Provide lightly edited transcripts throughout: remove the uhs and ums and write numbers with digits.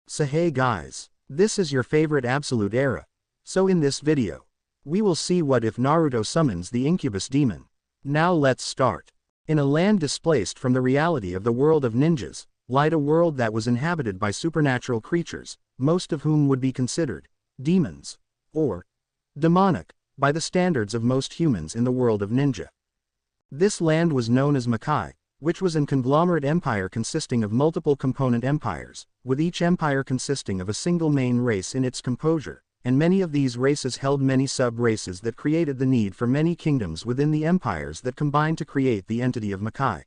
So hey guys, this is your favorite absolute era. So in this video, we will see what if Naruto summons the Incubus demon. Now let's start. In a land displaced from the reality of the world of ninjas, lied a world that was inhabited by supernatural creatures, most of whom would be considered demons, or demonic, by the standards of most humans in the world of ninja. This land was known as Makai, which was an conglomerate empire consisting of multiple component empires, with each empire consisting of a single main race in its composure, and many of these races held many sub-races that created the need for many kingdoms within the empires that combined to create the entity of Makai.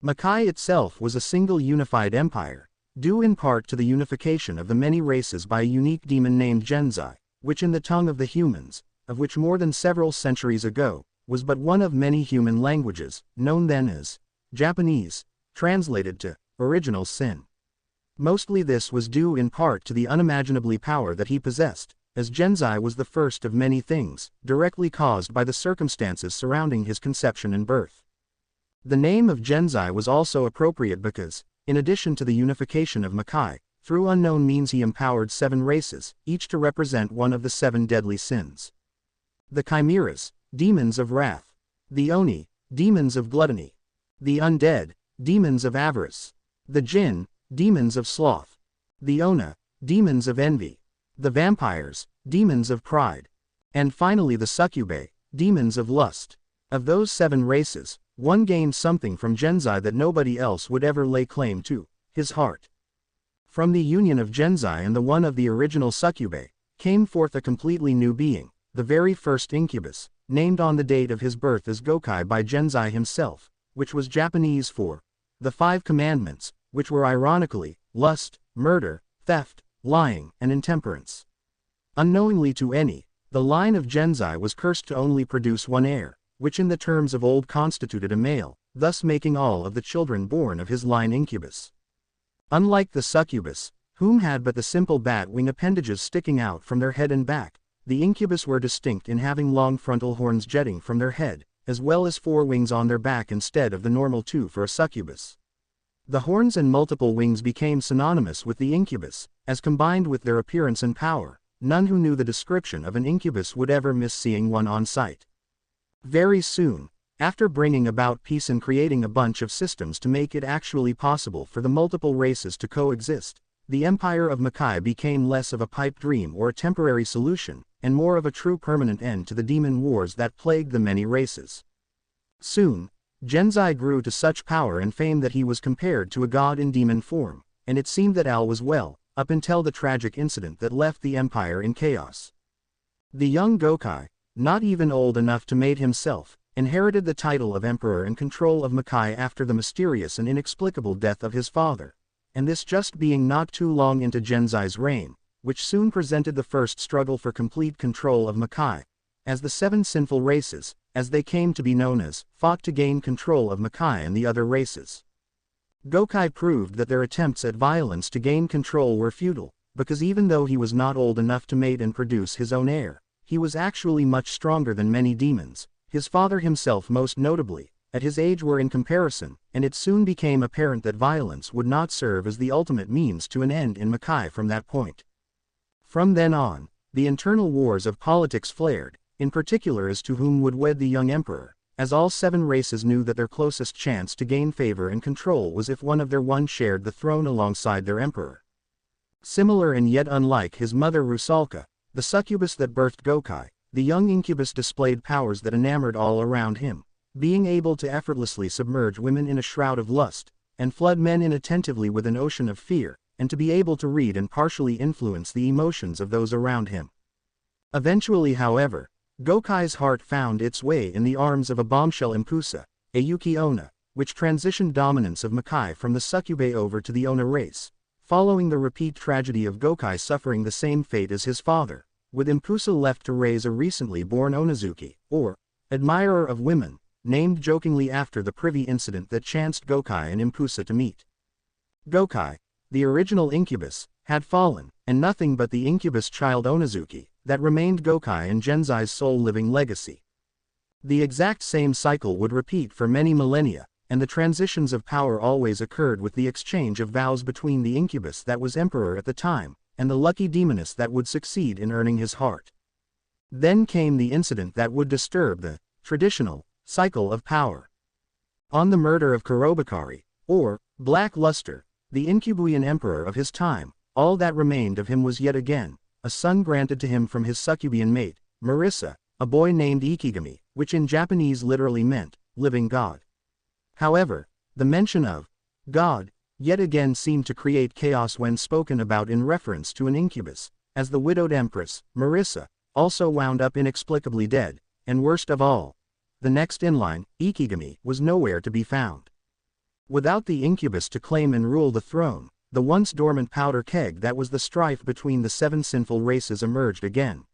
Makai itself was a single unified empire, due in part to the unification of the many races by a unique demon named Genzai, which in the tongue of the humans, of which more than several centuries ago, was but one of many human languages, known then as Japanese, translated to original sin. Mostly this was due in part to the unimaginably power that he possessed, as Genzai was the first of many things, directly caused by the circumstances surrounding his conception and birth. The name of Genzai was also appropriate because, in addition to the unification of Makai, through unknown means he empowered 7 races, each to represent one of the 7 deadly sins. The Chimeras, demons of wrath. The Oni, demons of gluttony. The Undead, demons of avarice. The Jinn, demons of sloth. The Ona, demons of envy. The Vampires, demons of pride. And finally the Succubae, demons of lust. Of those 7 races, one gained something from Genzai that nobody else would ever lay claim to, his heart. From the union of Genzai and the one of the original Succubae, came forth a completely new being, the very first Incubus, named on the date of his birth as Gokai by Genzai himself, which was Japanese for the 5 commandments, which were ironically lust, murder, theft, lying, and intemperance. Unknowingly to any, the line of Genzai was cursed to only produce one heir, which in the terms of old constituted a male, thus making all of the children born of his line Incubus. Unlike the Succubus, whom had but the simple bat-wing appendages sticking out from their head and back, the Incubus were distinct in having long frontal horns jetting from their head, as well as 4 wings on their back instead of the normal 2 for a succubus. The horns and multiple wings became synonymous with the Incubus, as combined with their appearance and power, none who knew the description of an Incubus would ever miss seeing one on sight. Very soon, after bringing about peace and creating a bunch of systems to make it actually possible for the multiple races to coexist, the empire of Makai became less of a pipe dream or a temporary solution, and more of a true permanent end to the demon wars that plagued the many races. Soon, Genzai grew to such power and fame that he was compared to a god in demon form, and it seemed that all was well, up until the tragic incident that left the empire in chaos. The young Gokai, not even old enough to mate himself, inherited the title of emperor and control of Makai after the mysterious and inexplicable death of his father, and this just being not too long into Genzai's reign, which soon presented the first struggle for complete control of Makai, as the 7 sinful races, as they came to be known as, fought to gain control of Makai and the other races. Gokai proved that their attempts at violence to gain control were futile, because even though he was not old enough to mate and produce his own heir, he was actually much stronger than many demons, his father himself most notably, at his age were in comparison, and it soon became apparent that violence would not serve as the ultimate means to an end in Makai from that point. From then on, the internal wars of politics flared, in particular as to whom would wed the young emperor, as all 7 races knew that their closest chance to gain favor and control was if one of their one shared the throne alongside their emperor. Similar and yet unlike his mother Rusalka, the succubus that birthed Gokai, the young Incubus displayed powers that enamored all around him, being able to effortlessly submerge women in a shroud of lust, and flood men inattentively with an ocean of fear, and to be able to read and partially influence the emotions of those around him. Eventually, however, Gokai's heart found its way in the arms of a bombshell Impusa, a Yuki Ona, which transitioned dominance of Makai from the Succubae over to the Ona race, following the repeat tragedy of Gokai suffering the same fate as his father, with Impusa left to raise a recently born Onazuki, or admirer of women, named jokingly after the privy incident that chanced Gokai and Impusa to meet. Gokai, the original Incubus, had fallen, and nothing but the Incubus child Onazuki, that remained Gokai and Genzai's sole living legacy. The exact same cycle would repeat for many millennia, and the transitions of power always occurred with the exchange of vows between the Incubus that was emperor at the time, and the lucky demoness that would succeed in earning his heart. Then came the incident that would disturb the traditional cycle of power. On the murder of Kurobakari, or Black Luster, the Incubuian emperor of his time, all that remained of him was yet again a son granted to him from his succubian mate, Marissa, a boy named Ikigami, which in Japanese literally meant living god. However, the mention of God yet again seemed to create chaos when spoken about in reference to an incubus, as the widowed empress, Marissa, also wound up inexplicably dead, and worst of all, the next in line, Ikigami, was nowhere to be found. Without the incubus to claim and rule the throne, the once dormant powder keg that was the strife between the 7 sinful races emerged again.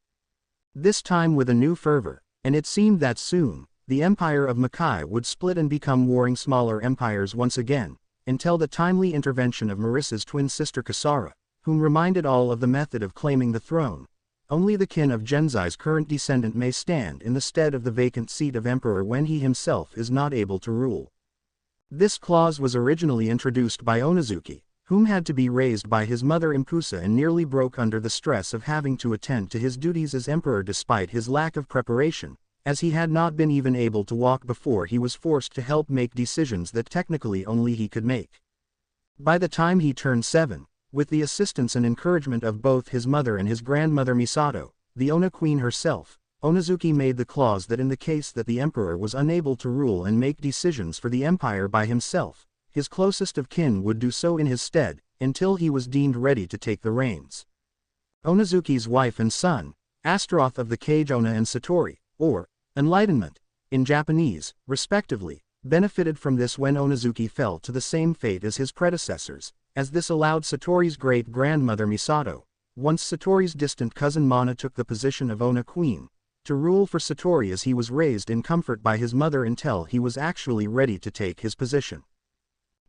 This time with a new fervor, and it seemed that soon, the empire of Makai would split and become warring smaller empires once again, until the timely intervention of Marissa's twin sister Kasara, whom reminded all of the method of claiming the throne. Only the kin of Genzai's current descendant may stand in the stead of the vacant seat of emperor when he himself is not able to rule. This clause was originally introduced by Onazuki, whom had to be raised by his mother Impusa and nearly broke under the stress of having to attend to his duties as emperor despite his lack of preparation, as he had not been even able to walk before he was forced to help make decisions that technically only he could make. By the time he turned 7, with the assistance and encouragement of both his mother and his grandmother Misato, the Ona queen herself, Onazuki made the clause that in the case that the emperor was unable to rule and make decisions for the empire by himself, his closest of kin would do so in his stead, until he was deemed ready to take the reins. Onazuki's wife and son, Astaroth of the Cage Ona and Satori, or Enlightenment, in Japanese, respectively, benefited from this when Onazuki fell to the same fate as his predecessors, as this allowed Satori's great-grandmother Misato, once Satori's distant cousin Mana took the position of Ona queen, to rule for Satori as he was raised in comfort by his mother until he was actually ready to take his position.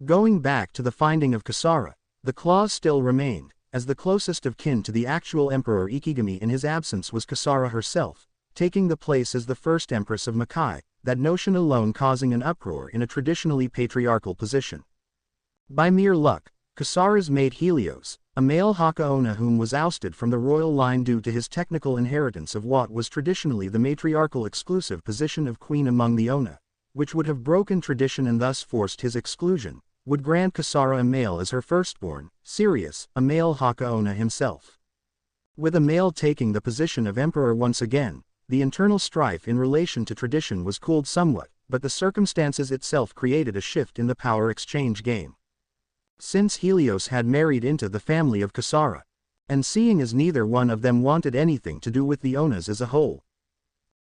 Going back to the finding of Kasara, the clause still remained, as the closest of kin to the actual emperor Ikigami in his absence was Kasara herself, taking the place as the first empress of Makai, that notion alone causing an uproar in a traditionally patriarchal position. By mere luck, Kasara's mate Helios, a male Hakaona whom was ousted from the royal line due to his technical inheritance of what was traditionally the matriarchal exclusive position of queen among the Ona, which would have broken tradition and thus forced his exclusion, would grant Kasara a male as her firstborn, Sirius, a male Hakaona himself. With a male taking the position of emperor once again, the internal strife in relation to tradition was cooled somewhat, but the circumstances itself created a shift in the power exchange game. Since Helios had married into the family of Kasara, and seeing as neither one of them wanted anything to do with the Onas as a whole,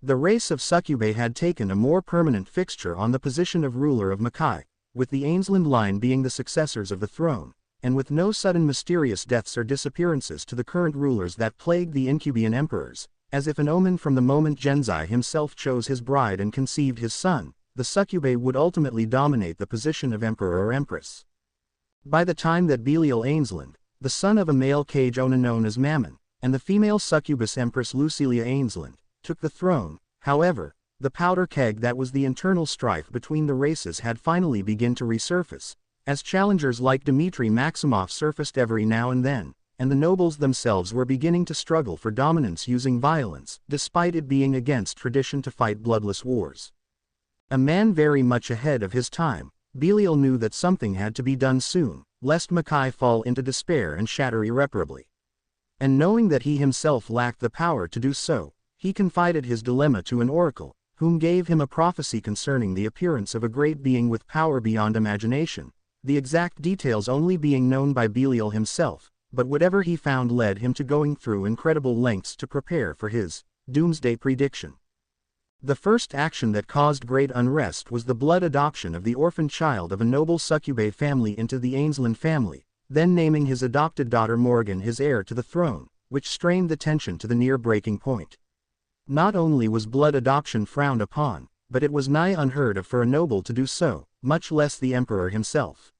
the race of Succube had taken a more permanent fixture on the position of ruler of Makai, with the Ainsland line being the successors of the throne, and with no sudden mysterious deaths or disappearances to the current rulers that plagued the Incubian emperors, as if an omen from the moment Genzai himself chose his bride and conceived his son, the Succube would ultimately dominate the position of emperor or empress. By the time that Belial Ainsland, the son of a male Cage Ona known as Mammon, and the female succubus empress Lucilia Ainsland, took the throne, however, the powder keg that was the internal strife between the races had finally begun to resurface, as challengers like Dmitry Maximov surfaced every now and then, and the nobles themselves were beginning to struggle for dominance using violence, despite it being against tradition to fight bloodless wars. A man very much ahead of his time, Belial knew that something had to be done soon, lest Makai fall into despair and shatter irreparably. And knowing that he himself lacked the power to do so, he confided his dilemma to an oracle, whom gave him a prophecy concerning the appearance of a great being with power beyond imagination, the exact details only being known by Belial himself, but whatever he found led him to going through incredible lengths to prepare for his doomsday prediction. The first action that caused great unrest was the blood adoption of the orphan child of a noble Succube family into the Ainsland family, then naming his adopted daughter Morgan his heir to the throne, which strained the tension to the near breaking point. Not only was blood adoption frowned upon, but it was nigh unheard of for a noble to do so, much less the emperor himself.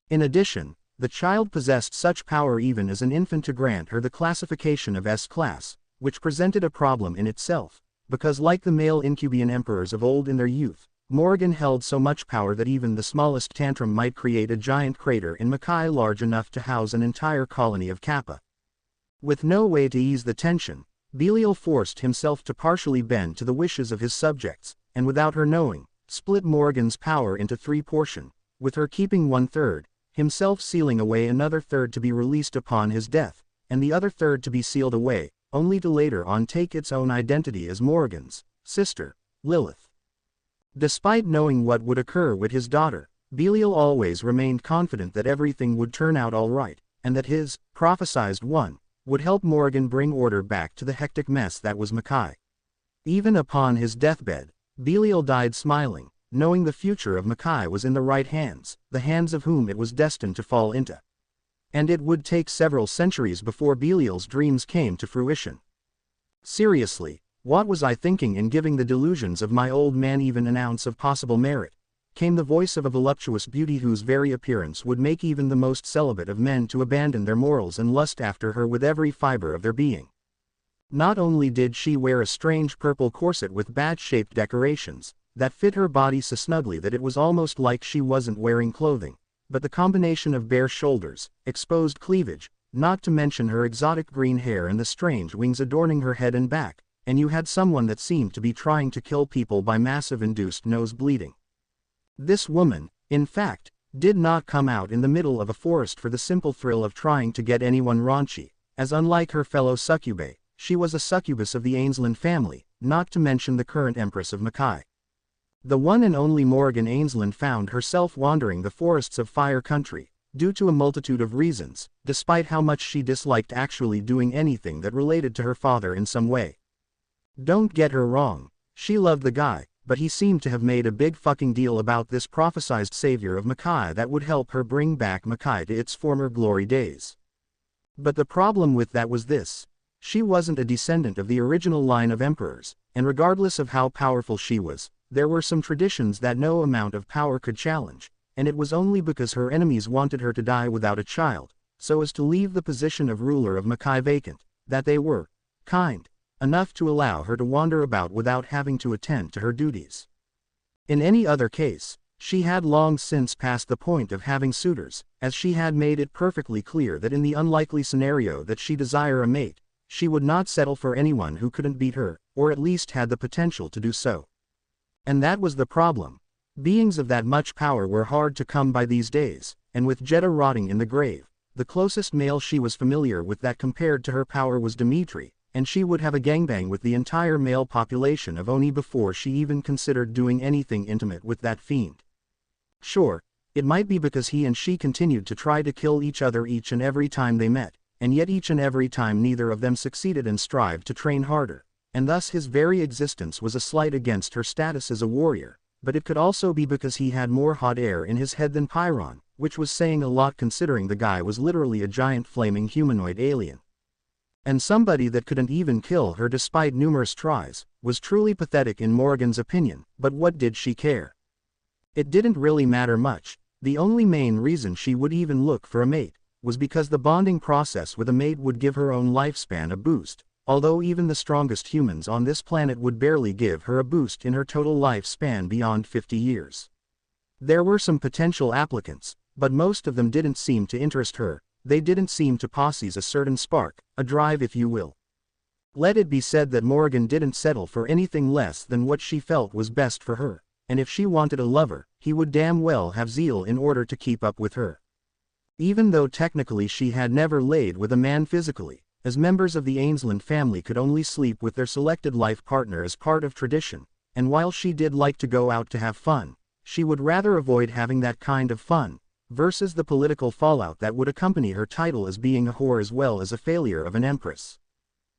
In addition, the child possessed such power even as an infant to grant her the classification of S-class, which presented a problem in itself, because like the male Incubian emperors of old in their youth, Morgan held so much power that even the smallest tantrum might create a giant crater in Makai large enough to house an entire colony of Kappa. With no way to ease the tension, Beel forced himself to partially bend to the wishes of his subjects, and without her knowing, split Morgan's power into 3 portions, with her keeping 1/3, himself sealing away another 1/3 to be released upon his death, and the other 1/3 to be sealed away, only to later on take its own identity as Morgan's sister, Lilith. Despite knowing what would occur with his daughter, Beel always remained confident that everything would turn out all right, and that his prophesized one would help Morgan bring order back to the hectic mess that was Makai. Even upon his deathbed, Beel died smiling, knowing the future of Makai was in the right hands, the hands of whom it was destined to fall into. And it would take several centuries before Beel's dreams came to fruition. Seriously, what was I thinking in giving the delusions of my old man even an ounce of possible merit? Came the voice of a voluptuous beauty whose very appearance would make even the most celibate of men to abandon their morals and lust after her with every fiber of their being. Not only did she wear a strange purple corset with bat-shaped decorations, that fit her body so snugly that it was almost like she wasn't wearing clothing, but the combination of bare shoulders, exposed cleavage, not to mention her exotic green hair and the strange wings adorning her head and back, and you had someone that seemed to be trying to kill people by massive induced nose bleeding. This woman, in fact, did not come out in the middle of a forest for the simple thrill of trying to get anyone raunchy, as unlike her fellow succubae, she was a succubus of the Ainsland family, not to mention the current empress of Makai. The one and only Morgan Ainsland found herself wandering the forests of Fire Country, due to a multitude of reasons, despite how much she disliked actually doing anything that related to her father in some way. Don't get her wrong, she loved the guy, but he seemed to have made a big fucking deal about this prophesized savior of Makai that would help her bring back Makai to its former glory days. But the problem with that was this: she wasn't a descendant of the original line of emperors, and regardless of how powerful she was, there were some traditions that no amount of power could challenge, and it was only because her enemies wanted her to die without a child, so as to leave the position of ruler of Makai vacant, that they were kind enough to allow her to wander about without having to attend to her duties. In any other case, she had long since passed the point of having suitors, as she had made it perfectly clear that in the unlikely scenario that she desire a mate, she would not settle for anyone who couldn't beat her, or at least had the potential to do so. And that was the problem. Beings of that much power were hard to come by these days, and with Jeddah rotting in the grave, the closest male she was familiar with that compared to her power was Dimitri, and she would have a gangbang with the entire male population of Oni before she even considered doing anything intimate with that fiend. Sure, it might be because he and she continued to try to kill each other each and every time they met, and yet each and every time neither of them succeeded and strived to train harder, and thus his very existence was a slight against her status as a warrior, but it could also be because he had more hot air in his head than Pyron, which was saying a lot considering the guy was literally a giant flaming humanoid alien. And somebody that couldn't even kill her despite numerous tries, was truly pathetic in Morgan's opinion, but what did she care? It didn't really matter much. The only main reason she would even look for a mate was because the bonding process with a mate would give her own lifespan a boost, although even the strongest humans on this planet would barely give her a boost in her total lifespan beyond 50 years. There were some potential applicants, but most of them didn't seem to interest her. They didn't seem to possess a certain spark, a drive if you will. Let it be said that Morgan didn't settle for anything less than what she felt was best for her, and if she wanted a lover, he would damn well have zeal in order to keep up with her. Even though technically she had never laid with a man physically, as members of the Ainsland family could only sleep with their selected life partner as part of tradition, and while she did like to go out to have fun, she would rather avoid having that kind of fun, versus the political fallout that would accompany her title as being a whore as well as a failure of an empress.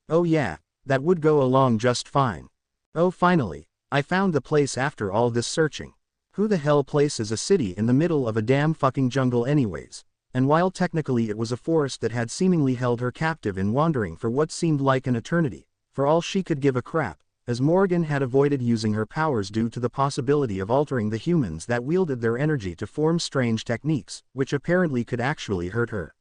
Oh yeah, that would go along just fine. Oh finally, I found the place after all this searching. Who the hell places a city in the middle of a damn fucking jungle anyways? And while technically it was a forest that had seemingly held her captive in wandering for what seemed like an eternity, for all she could give a crap, as Morgan had avoided using her powers due to the possibility of altering the humans that wielded their energy to form strange techniques, which apparently could actually hurt her.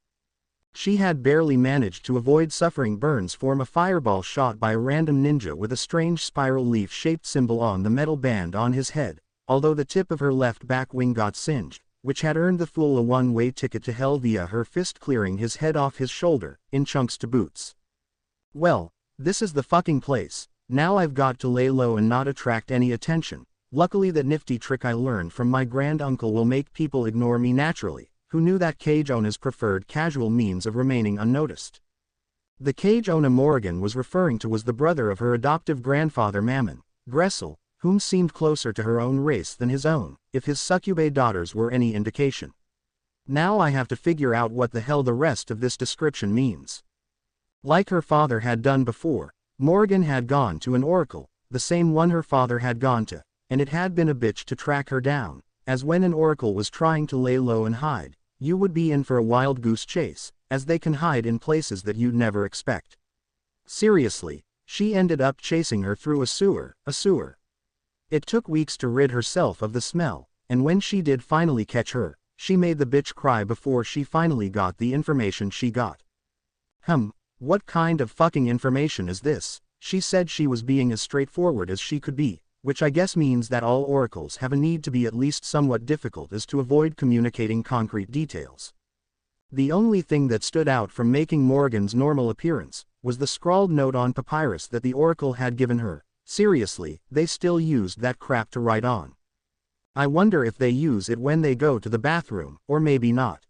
She had barely managed to avoid suffering burns from a fireball shot by a random ninja with a strange spiral leaf-shaped symbol on the metal band on his head, although the tip of her left back wing got singed, which had earned the fool a one-way ticket to hell via her fist clearing his head off his shoulder, in chunks to boots. Well, this is the fucking place. Now I've got to lay low and not attract any attention. Luckily that nifty trick I learned from my granduncle will make people ignore me naturally, who knew that cage owner's preferred casual means of remaining unnoticed. The cage owner Morgan was referring to was the brother of her adoptive grandfather Mammon, Gressel, whom seemed closer to her own race than his own, if his succubate daughters were any indication. Now I have to figure out what the hell the rest of this description means. Like her father had done before, Morgan had gone to an oracle, the same one her father had gone to, and it had been a bitch to track her down, as when an oracle was trying to lay low and hide, you would be in for a wild goose chase, as they can hide in places that you'd never expect. Seriously, she ended up chasing her through a sewer. It took weeks to rid herself of the smell, and when she did finally catch her, she made the bitch cry before she finally got the information she got. What kind of fucking information is this? She said she was being as straightforward as she could be, which I guess means that all oracles have a need to be at least somewhat difficult as to avoid communicating concrete details. The only thing that stood out from making Morgan's normal appearance was the scrawled note on papyrus that the oracle had given her. Seriously, they still used that crap to write on. I wonder if they use it when they go to the bathroom, or maybe not.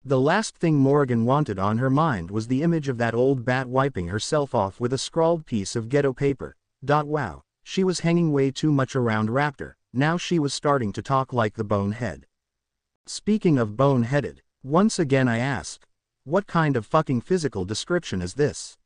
The last thing Morgan wanted on her mind was the image of that old bat wiping herself off with a scrawled piece of ghetto paper. Wow, she was hanging way too much around Raptor, now she was starting to talk like the bonehead. Speaking of boneheaded, once again I ask, what kind of fucking physical description is this?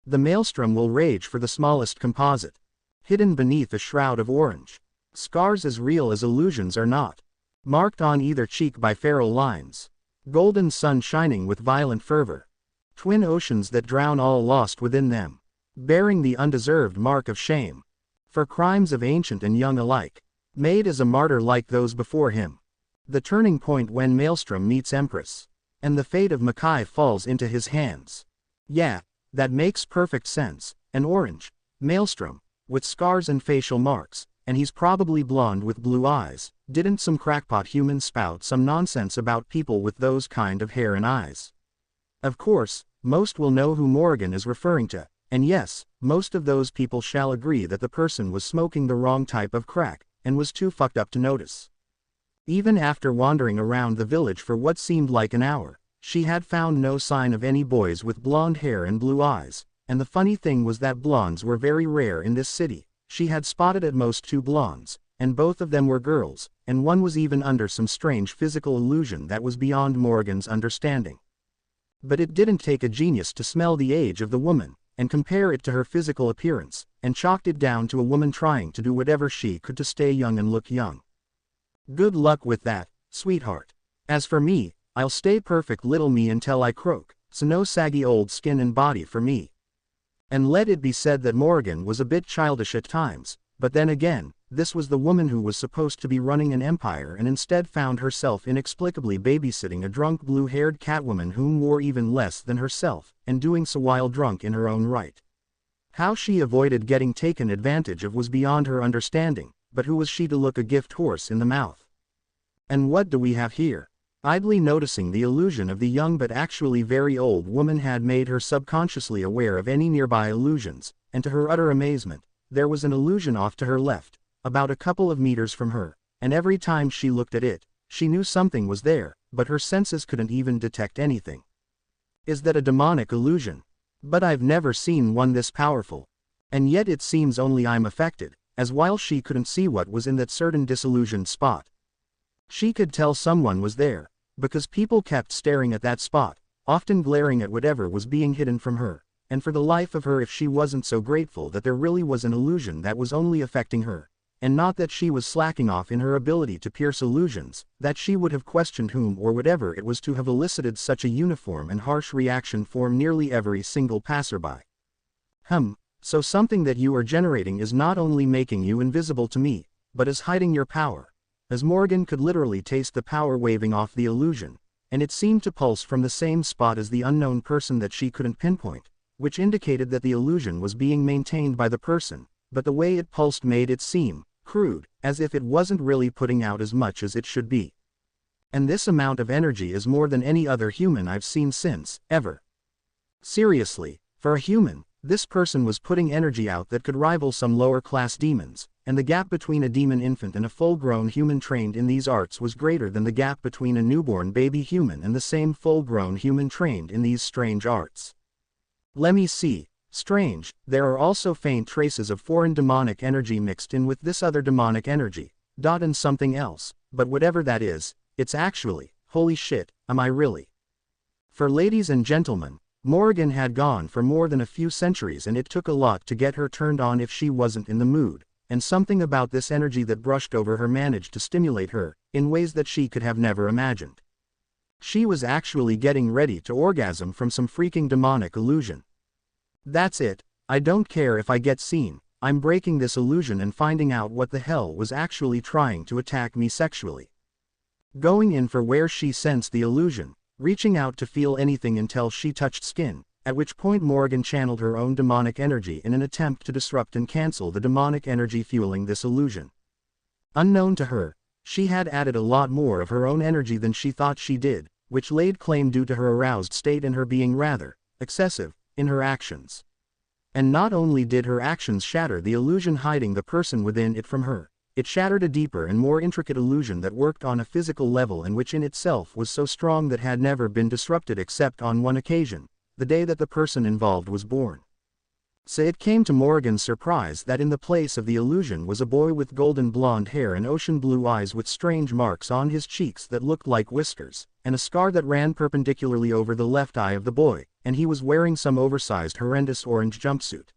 The maelstrom will rage for the smallest composite. Hidden beneath a shroud of orange. Scars as real as illusions are not. Marked on either cheek by feral lines. Golden sun shining with violent fervor. Twin oceans that drown all lost within them. Bearing the undeserved mark of shame. For crimes of ancient and young alike. Made as a martyr like those before him. The turning point when Maelstrom meets Empress. And the fate of Makai falls into his hands. Yeah, that makes perfect sense. An orange. Maelstrom. With scars and facial marks. And he's probably blonde with blue eyes. Didn't some crackpot human spout some nonsense about people with those kind of hair and eyes? Of course, most will know who Morgan is referring to, and yes, most of those people shall agree that the person was smoking the wrong type of crack, and was too fucked up to notice. Even after wandering around the village for what seemed like an hour, she had found no sign of any boys with blonde hair and blue eyes, and the funny thing was that blondes were very rare in this city. She had spotted at most 2 blondes, and both of them were girls, and one was even under some strange physical illusion that was beyond Morgan's understanding. But it didn't take a genius to smell the age of the woman, and compare it to her physical appearance, and chalked it down to a woman trying to do whatever she could to stay young and look young. Good luck with that, sweetheart. As for me, I'll stay perfect little me until I croak, so no saggy old skin and body for me. And let it be said that Morgan was a bit childish at times, but then again, this was the woman who was supposed to be running an empire and instead found herself inexplicably babysitting a drunk blue-haired catwoman whom wore even less than herself, and doing so while drunk in her own right. How she avoided getting taken advantage of was beyond her understanding, but who was she to look a gift horse in the mouth? And what do we have here? Idly noticing the illusion of the young but actually very old woman had made her subconsciously aware of any nearby illusions, and to her utter amazement, there was an illusion off to her left, about a couple of meters from her, and every time she looked at it, she knew something was there, but her senses couldn't even detect anything. Is that a demonic illusion? But I've never seen one this powerful. And yet it seems only I'm affected, as while she couldn't see what was in that certain disillusioned spot. She could tell someone was there, because people kept staring at that spot, often glaring at whatever was being hidden from her, and for the life of her if she wasn't so grateful that there really was an illusion that was only affecting her, and not that she was slacking off in her ability to pierce illusions, that she would have questioned whom or whatever it was to have elicited such a uniform and harsh reaction from nearly every single passerby. So something that you are generating is not only making you invisible to me, but is hiding your power. As Morgan could literally taste the power waving off the illusion, and it seemed to pulse from the same spot as the unknown person that she couldn't pinpoint, which indicated that the illusion was being maintained by the person, but the way it pulsed made it seem, crude, as if it wasn't really putting out as much as it should be. And this amount of energy is more than any other human I've seen since, ever. Seriously, for a human, this person was putting energy out that could rival some lower-class demons, and the gap between a demon infant and a full-grown human trained in these arts was greater than the gap between a newborn baby human and the same full-grown human trained in these strange arts. Let me see. Strange, there are also faint traces of foreign demonic energy mixed in with this other demonic energy, and something else, but whatever that is, it's actually, holy shit, am I really? For ladies and gentlemen, Morrigan had gone for more than a few centuries and it took a lot to get her turned on if she wasn't in the mood, and something about this energy that brushed over her managed to stimulate her, in ways that she could have never imagined. She was actually getting ready to orgasm from some freaking demonic illusion. That's it, I don't care if I get seen, I'm breaking this illusion and finding out what the hell was actually trying to attack me sexually. Going in for where she sensed the illusion, reaching out to feel anything until she touched skin, at which point Morrigan channeled her own demonic energy in an attempt to disrupt and cancel the demonic energy fueling this illusion. Unknown to her, she had added a lot more of her own energy than she thought she did, which laid claim due to her aroused state and her being rather excessive in her actions. And not only did her actions shatter the illusion hiding the person within it from her, it shattered a deeper and more intricate illusion that worked on a physical level and which in itself was so strong that had never been disrupted except on one occasion, the day that the person involved was born. So it came to Morrigan's surprise that in the place of the illusion was a boy with golden blonde hair and ocean blue eyes with strange marks on his cheeks that looked like whiskers, and a scar that ran perpendicularly over the left eye of the boy, and he was wearing some oversized horrendous orange jumpsuit.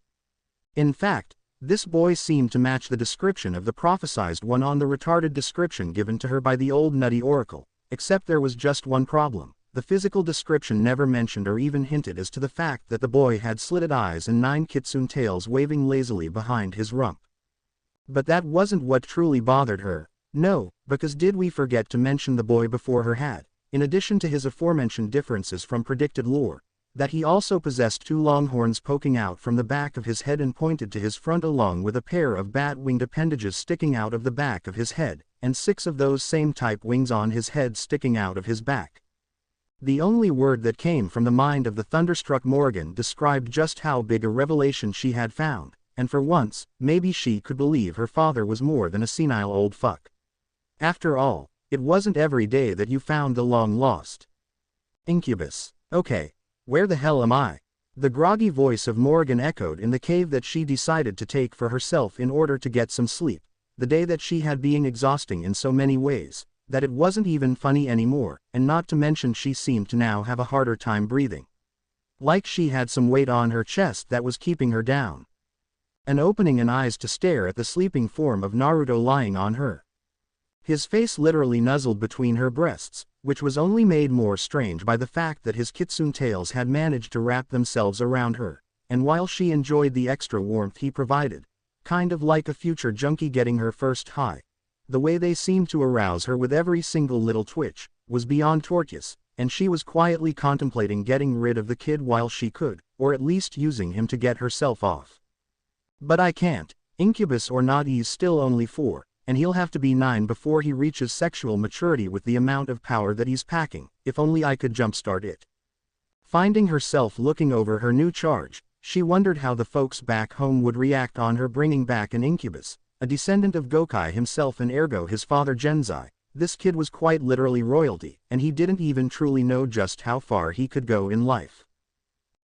In fact, this boy seemed to match the description of the prophesized one on the retarded description given to her by the old nutty oracle, except there was just one problem. The physical description never mentioned or even hinted as to the fact that the boy had slitted eyes and 9 kitsune tails waving lazily behind his rump. But that wasn't what truly bothered her. No, because did we forget to mention the boy before her had, in addition to his aforementioned differences from predicted lore, that he also possessed 2 long horns poking out from the back of his head and pointed to his front along with a pair of bat-winged appendages sticking out of the back of his head, and 6 of those same type wings on his head sticking out of his back. The only word that came from the mind of the thunderstruck Morrigan described just how big a revelation she had found, and for once, maybe she could believe her father was more than a senile old fuck. After all, it wasn't every day that you found the long-lost Incubus. Okay, where the hell am I? The groggy voice of Morrigan echoed in the cave that she decided to take for herself in order to get some sleep, the day that she had been exhausting in so many ways, that it wasn't even funny anymore, and not to mention she seemed to now have a harder time breathing. Like she had some weight on her chest that was keeping her down. An opening and eyes to stare at the sleeping form of Naruto lying on her. His face literally nuzzled between her breasts, which was only made more strange by the fact that his kitsune tails had managed to wrap themselves around her, and while she enjoyed the extra warmth he provided, kind of like a future junkie getting her first high, the way they seemed to arouse her with every single little twitch, was beyond tortuous, and she was quietly contemplating getting rid of the kid while she could, or at least using him to get herself off. But I can't. Incubus or not, he's still only 4, and he'll have to be 9 before he reaches sexual maturity with the amount of power that he's packing. If only I could jumpstart it. Finding herself looking over her new charge, she wondered how the folks back home would react on her bringing back an Incubus, a descendant of Gokai himself and ergo his father Genzai. This kid was quite literally royalty, and he didn't even truly know just how far he could go in life.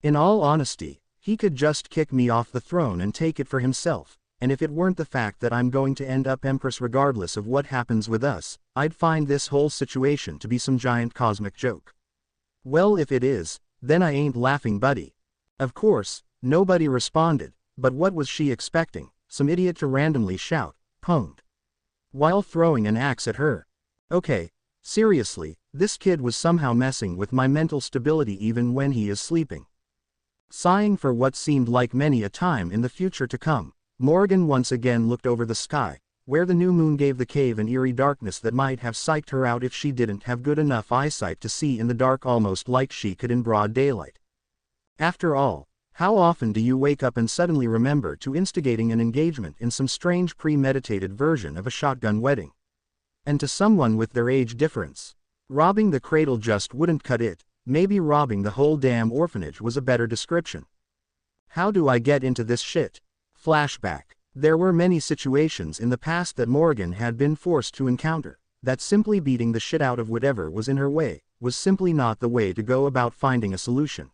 In all honesty, he could just kick me off the throne and take it for himself, and if it weren't the fact that I'm going to end up Empress regardless of what happens with us, I'd find this whole situation to be some giant cosmic joke. Well, if it is, then I ain't laughing, buddy. Of course, nobody responded, but what was she expecting? Some idiot to randomly shout, "Pwned," while throwing an axe at her. Okay, seriously, this kid was somehow messing with my mental stability even when he is sleeping. Sighing for what seemed like many a time in the future to come, Morrigan once again looked over the sky, where the new moon gave the cave an eerie darkness that might have psyched her out if she didn't have good enough eyesight to see in the dark almost like she could in broad daylight. After all, How often do you wake up and suddenly remember to instigating an engagement in some strange premeditated version of a shotgun wedding? And to someone with their age difference. Robbing the cradle just wouldn't cut it, maybe robbing the whole damn orphanage was a better description. How do I get into this shit? Flashback. There were many situations in the past that Morgan had been forced to encounter, that simply beating the shit out of whatever was in her way, was simply not the way to go about finding a solution.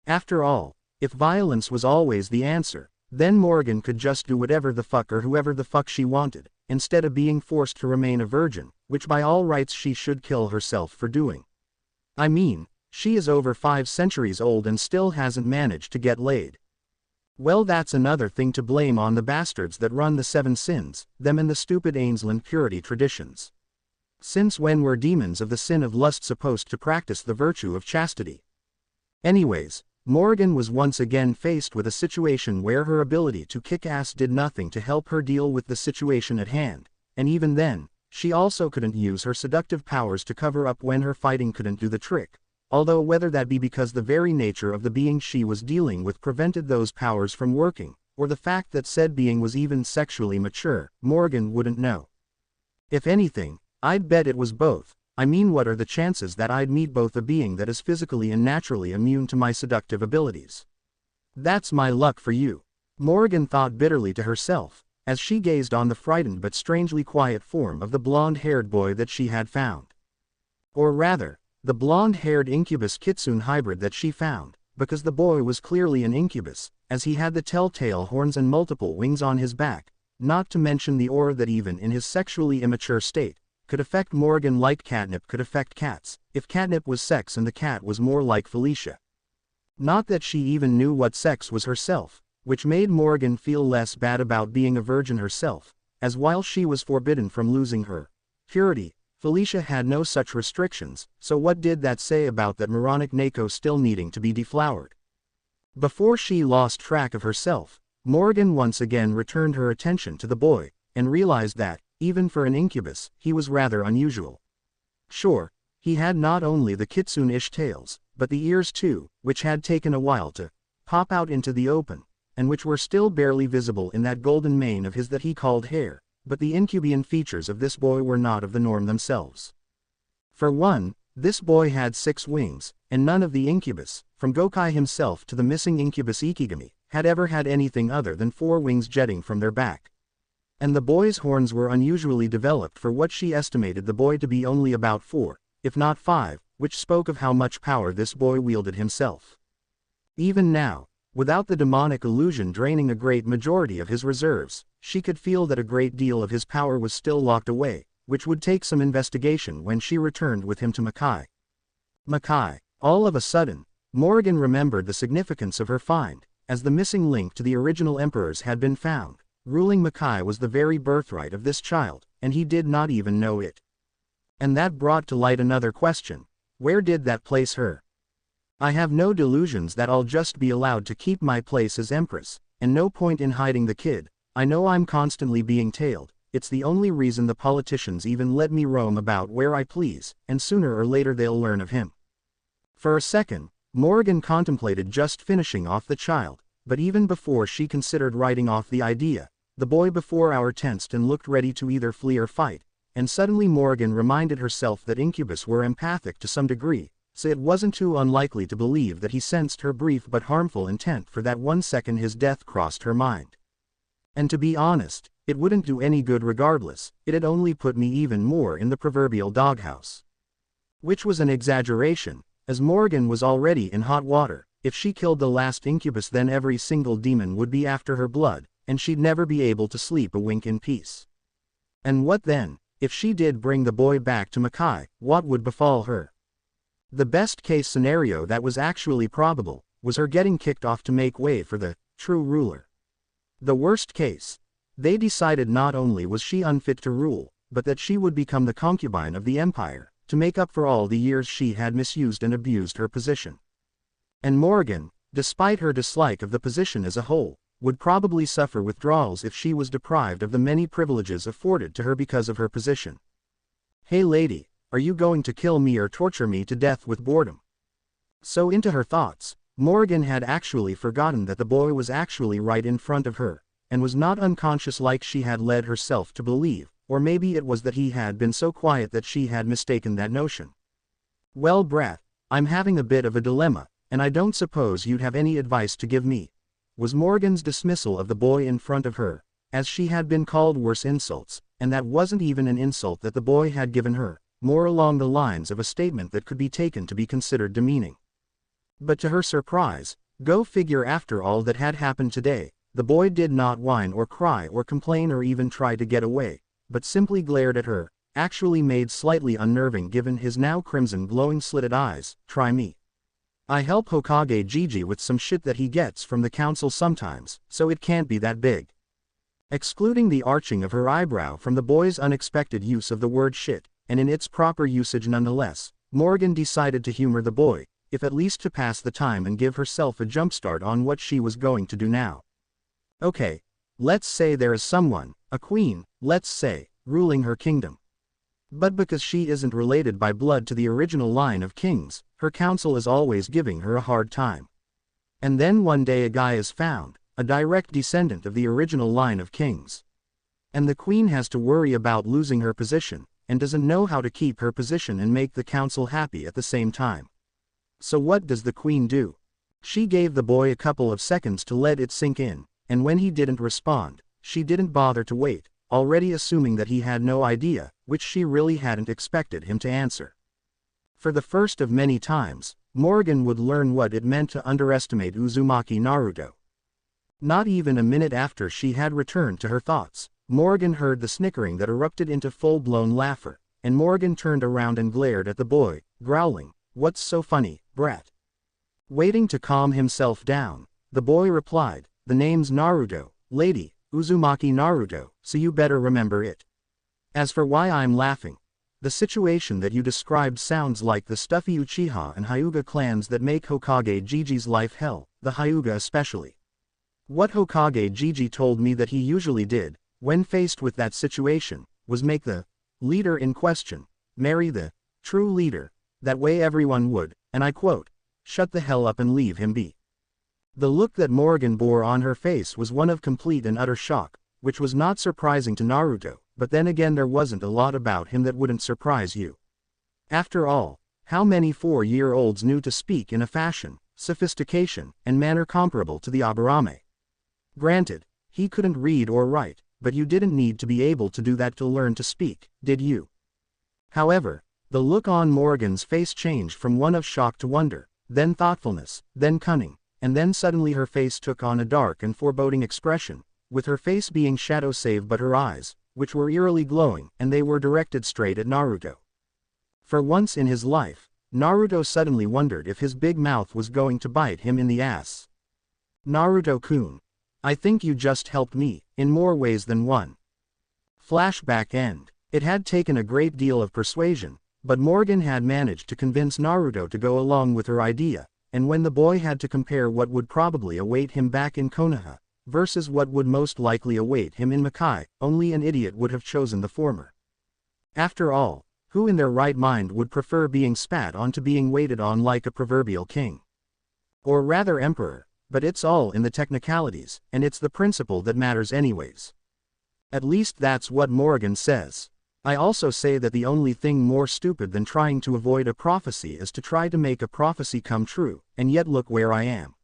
After all, if violence was always the answer, then Morgan could just do whatever the fuck or whoever the fuck she wanted, instead of being forced to remain a virgin, which by all rights she should kill herself for doing. I mean, she is over 5 centuries old and still hasn't managed to get laid. Well, that's another thing to blame on the bastards that run the 7 sins, them and the stupid Ainsland purity traditions. Since when were demons of the sin of lust supposed to practice the virtue of chastity? Anyways, Morgan was once again faced with a situation where her ability to kick ass did nothing to help her deal with the situation at hand, and even then, she also couldn't use her seductive powers to cover up when her fighting couldn't do the trick, although whether that be because the very nature of the being she was dealing with prevented those powers from working, or the fact that said being was even sexually mature, Morgan wouldn't know. If anything, I'd bet it was both. I mean, what are the chances that I'd meet both a being that is physically and naturally immune to my seductive abilities? That's my luck for you, Morgan thought bitterly to herself, as she gazed on the frightened but strangely quiet form of the blonde-haired boy that she had found. Or rather, the blonde-haired Incubus Kitsune hybrid that she found, because the boy was clearly an Incubus, as he had the telltale horns and multiple wings on his back, not to mention the aura that even in his sexually immature state, could affect Morgan like catnip could affect cats, if catnip was sex and the cat was more like Felicia. Not that she even knew what sex was herself, which made Morgan feel less bad about being a virgin herself, as while she was forbidden from losing her purity, Felicia had no such restrictions, so what did that say about that moronic Nako still needing to be deflowered? Before she lost track of herself, Morgan once again returned her attention to the boy, and realized that, even for an Incubus, he was rather unusual. Sure, he had not only the kitsune-ish tails, but the ears too, which had taken a while to pop out into the open, and which were still barely visible in that golden mane of his that he called hair, but the incubian features of this boy were not of the norm themselves. For one, this boy had 6 wings, and none of the Incubus, from Gokai himself to the missing Incubus Ikigami, had ever had anything other than 4 wings jetting from their back. And the boy's horns were unusually developed for what she estimated the boy to be only about 4, if not 5, which spoke of how much power this boy wielded himself. Even now, without the demonic illusion draining a great majority of his reserves, she could feel that a great deal of his power was still locked away, which would take some investigation when she returned with him to Makai. Makai. All of a sudden, Morgan remembered the significance of her find, as the missing link to the original emperors had been found. Ruling Makai was the very birthright of this child, and he did not even know it. And that brought to light another question. Where did that place her? I have no delusions that I'll just be allowed to keep my place as empress, and no point in hiding the kid. I know I'm constantly being tailed, it's the only reason the politicians even let me roam about where I please, and sooner or later they'll learn of him. For a second, Morgan contemplated just finishing off the child, but even before she considered writing off the idea, the boy before our tensed and looked ready to either flee or fight, and suddenly Morgan reminded herself that Incubus were empathic to some degree, so it wasn't too unlikely to believe that he sensed her brief but harmful intent. For that 1 second his death crossed her mind. And to be honest, it wouldn't do any good regardless, it'd only put me even more in the proverbial doghouse. Which was an exaggeration, as Morgan was already in hot water. If she killed the last Incubus, then every single demon would be after her blood, and she'd never be able to sleep a wink in peace. And what then? If she did bring the boy back to Makai, what would befall her? The best case scenario that was actually probable, was her getting kicked off to make way for the true ruler. The worst case, they decided not only was she unfit to rule, but that she would become the concubine of the empire, to make up for all the years she had misused and abused her position. And Morgan, despite her dislike of the position as a whole, would probably suffer withdrawals if she was deprived of the many privileges afforded to her because of her position. Hey lady, are you going to kill me or torture me to death with boredom? So into her thoughts, Morgan had actually forgotten that the boy was actually right in front of her, and was not unconscious like she had led herself to believe, or maybe it was that he had been so quiet that she had mistaken that notion. "Well, brat, I'm having a bit of a dilemma, and I don't suppose you'd have any advice to give me," was Morgan's dismissal of the boy in front of her, as she had been called worse insults, and that wasn't even an insult that the boy had given her, more along the lines of a statement that could be taken to be considered demeaning. But to her surprise, go figure, after all that had happened today, the boy did not whine or cry or complain or even try to get away, but simply glared at her, actually made slightly unnerving given his now crimson glowing slitted eyes. "Try me. I help Hokage Gigi with some shit that he gets from the council sometimes, so it can't be that big." Excluding the arching of her eyebrow from the boy's unexpected use of the word shit, and in its proper usage nonetheless, Morgan decided to humor the boy, if at least to pass the time and give herself a jumpstart on what she was going to do now. "Okay, let's say there is someone, a queen, let's say, ruling her kingdom. But because she isn't related by blood to the original line of kings, her council is always giving her a hard time. And then one day a guy is found, a direct descendant of the original line of kings. And the queen has to worry about losing her position, and doesn't know how to keep her position and make the council happy at the same time. So what does the queen do? She gave the boy a couple of seconds to let it sink in, and when he didn't respond, she didn't bother to wait, already assuming that he had no idea, which she really hadn't expected him to answer. For the first of many times, Morgan would learn what it meant to underestimate Uzumaki Naruto. Not even a minute after she had returned to her thoughts, Morgan heard the snickering that erupted into full-blown laughter, and Morgan turned around and glared at the boy, growling, "What's so funny, brat?" Waiting to calm himself down, the boy replied, "The name's Naruto, lady, Uzumaki Naruto, so you better remember it. As for why I'm laughing, the situation that you described sounds like the stuffy Uchiha and Hyuga clans that make Hokage Gigi's life hell, the Hyuga especially. What Hokage Gigi told me that he usually did, when faced with that situation, was make the leader in question marry the true leader, that way everyone would, and I quote, shut the hell up and leave him be." The look that Morgan bore on her face was one of complete and utter shock, which was not surprising to Naruto, but then again there wasn't a lot about him that wouldn't surprise you. After all, how many 4-year-olds knew to speak in a fashion, sophistication, and manner comparable to the Aburame? Granted, he couldn't read or write, but you didn't need to be able to do that to learn to speak, did you? However, the look on Morgan's face changed from one of shock to wonder, then thoughtfulness, then cunning, and then suddenly her face took on a dark and foreboding expression, with her face being shadow save but her eyes, which were eerily glowing, and they were directed straight at Naruto. For once in his life, Naruto suddenly wondered if his big mouth was going to bite him in the ass. "Naruto-kun, I think you just helped me, in more ways than one." Flashback end. It had taken a great deal of persuasion, but Morgan had managed to convince Naruto to go along with her idea, and when the boy had to compare what would probably await him back in Konoha, versus what would most likely await him in Makai, only an idiot would have chosen the former. After all, who in their right mind would prefer being spat on to being waited on like a proverbial king? Or rather emperor, but it's all in the technicalities, and it's the principle that matters anyways. At least that's what Morgan says. I also say that the only thing more stupid than trying to avoid a prophecy is to try to make a prophecy come true, and yet look where I am.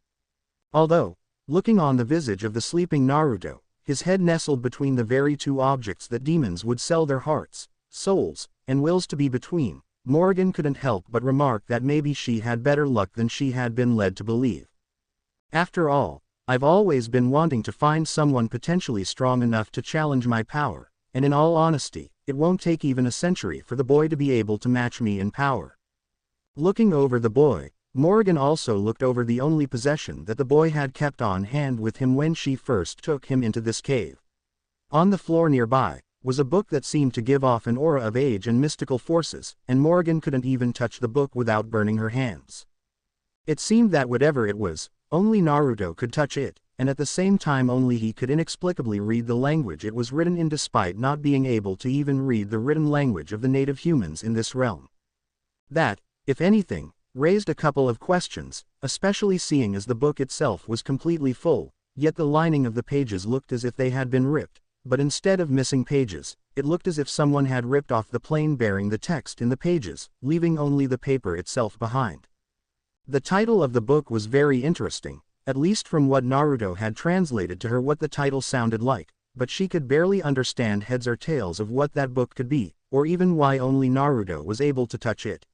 Although, looking on the visage of the sleeping Naruto, his head nestled between the very two objects that demons would sell their hearts, souls, and wills to be between, Morgan couldn't help but remark that maybe she had better luck than she had been led to believe. After all, I've always been wanting to find someone potentially strong enough to challenge my power, and in all honesty, it won't take even a century for the boy to be able to match me in power. Looking over the boy, Morgan also looked over the only possession that the boy had kept on hand with him when she first took him into this cave. On the floor nearby was a book that seemed to give off an aura of age and mystical forces, and Morgan couldn't even touch the book without burning her hands. It seemed that whatever it was, only Naruto could touch it, and at the same time only he could inexplicably read the language it was written in despite not being able to even read the written language of the native humans in this realm. That, if anything, raised a couple of questions, especially seeing as the book itself was completely full, yet the lining of the pages looked as if they had been ripped, but instead of missing pages, it looked as if someone had ripped off the plane bearing the text in the pages, leaving only the paper itself behind. The title of the book was very interesting, at least from what Naruto had translated to her what the title sounded like, but she could barely understand heads or tails of what that book could be, or even why only Naruto was able to touch it.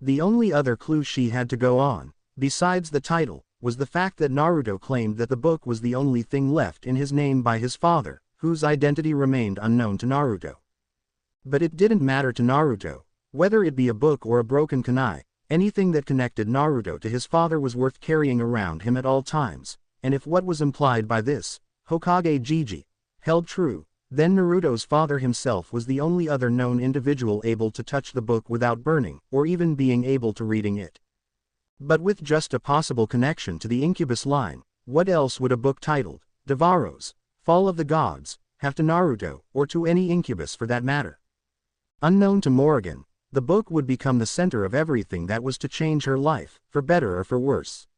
The only other clue she had to go on, besides the title, was the fact that Naruto claimed that the book was the only thing left in his name by his father, whose identity remained unknown to Naruto. But it didn't matter to Naruto, whether it be a book or a broken kunai, anything that connected Naruto to his father was worth carrying around him at all times, and if what was implied by this, Hokage Jiji, held true, then Naruto's father himself was the only other known individual able to touch the book without burning, or even being able to reading it. But with just a possible connection to the Incubus line, what else would a book titled, Devaros, Fall of the Gods, have to Naruto, or to any Incubus for that matter? Unknown to Morrigan, the book would become the center of everything that was to change her life, for better or for worse.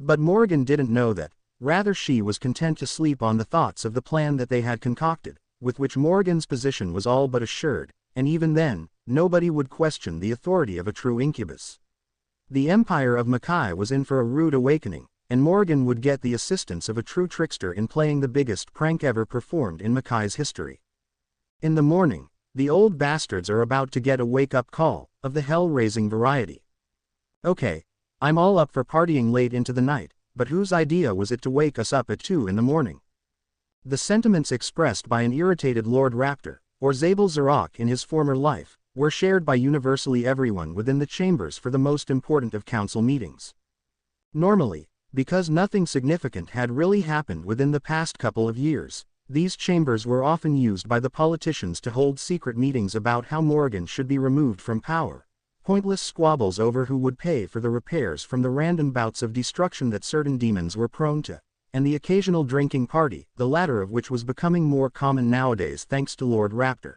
But Morrigan didn't know that, rather she was content to sleep on the thoughts of the plan that they had concocted, with which Morrigan's position was all but assured, and even then, nobody would question the authority of a true Incubus. The empire of Makai was in for a rude awakening, and Morrigan would get the assistance of a true trickster in playing the biggest prank ever performed in Makai's history. In the morning, the old bastards are about to get a wake-up call, of the hell-raising variety. Okay, I'm all up for partying late into the night, but whose idea was it to wake us up at 2 in the morning? The sentiments expressed by an irritated Lord Raptor, or Zabel Zarok in his former life, were shared by universally everyone within the chambers for the most important of council meetings. Normally, because nothing significant had really happened within the past couple of years, these chambers were often used by the politicians to hold secret meetings about how Morrigan should be removed from power, pointless squabbles over who would pay for the repairs from the random bouts of destruction that certain demons were prone to, and the occasional drinking party, the latter of which was becoming more common nowadays thanks to Lord Raptor.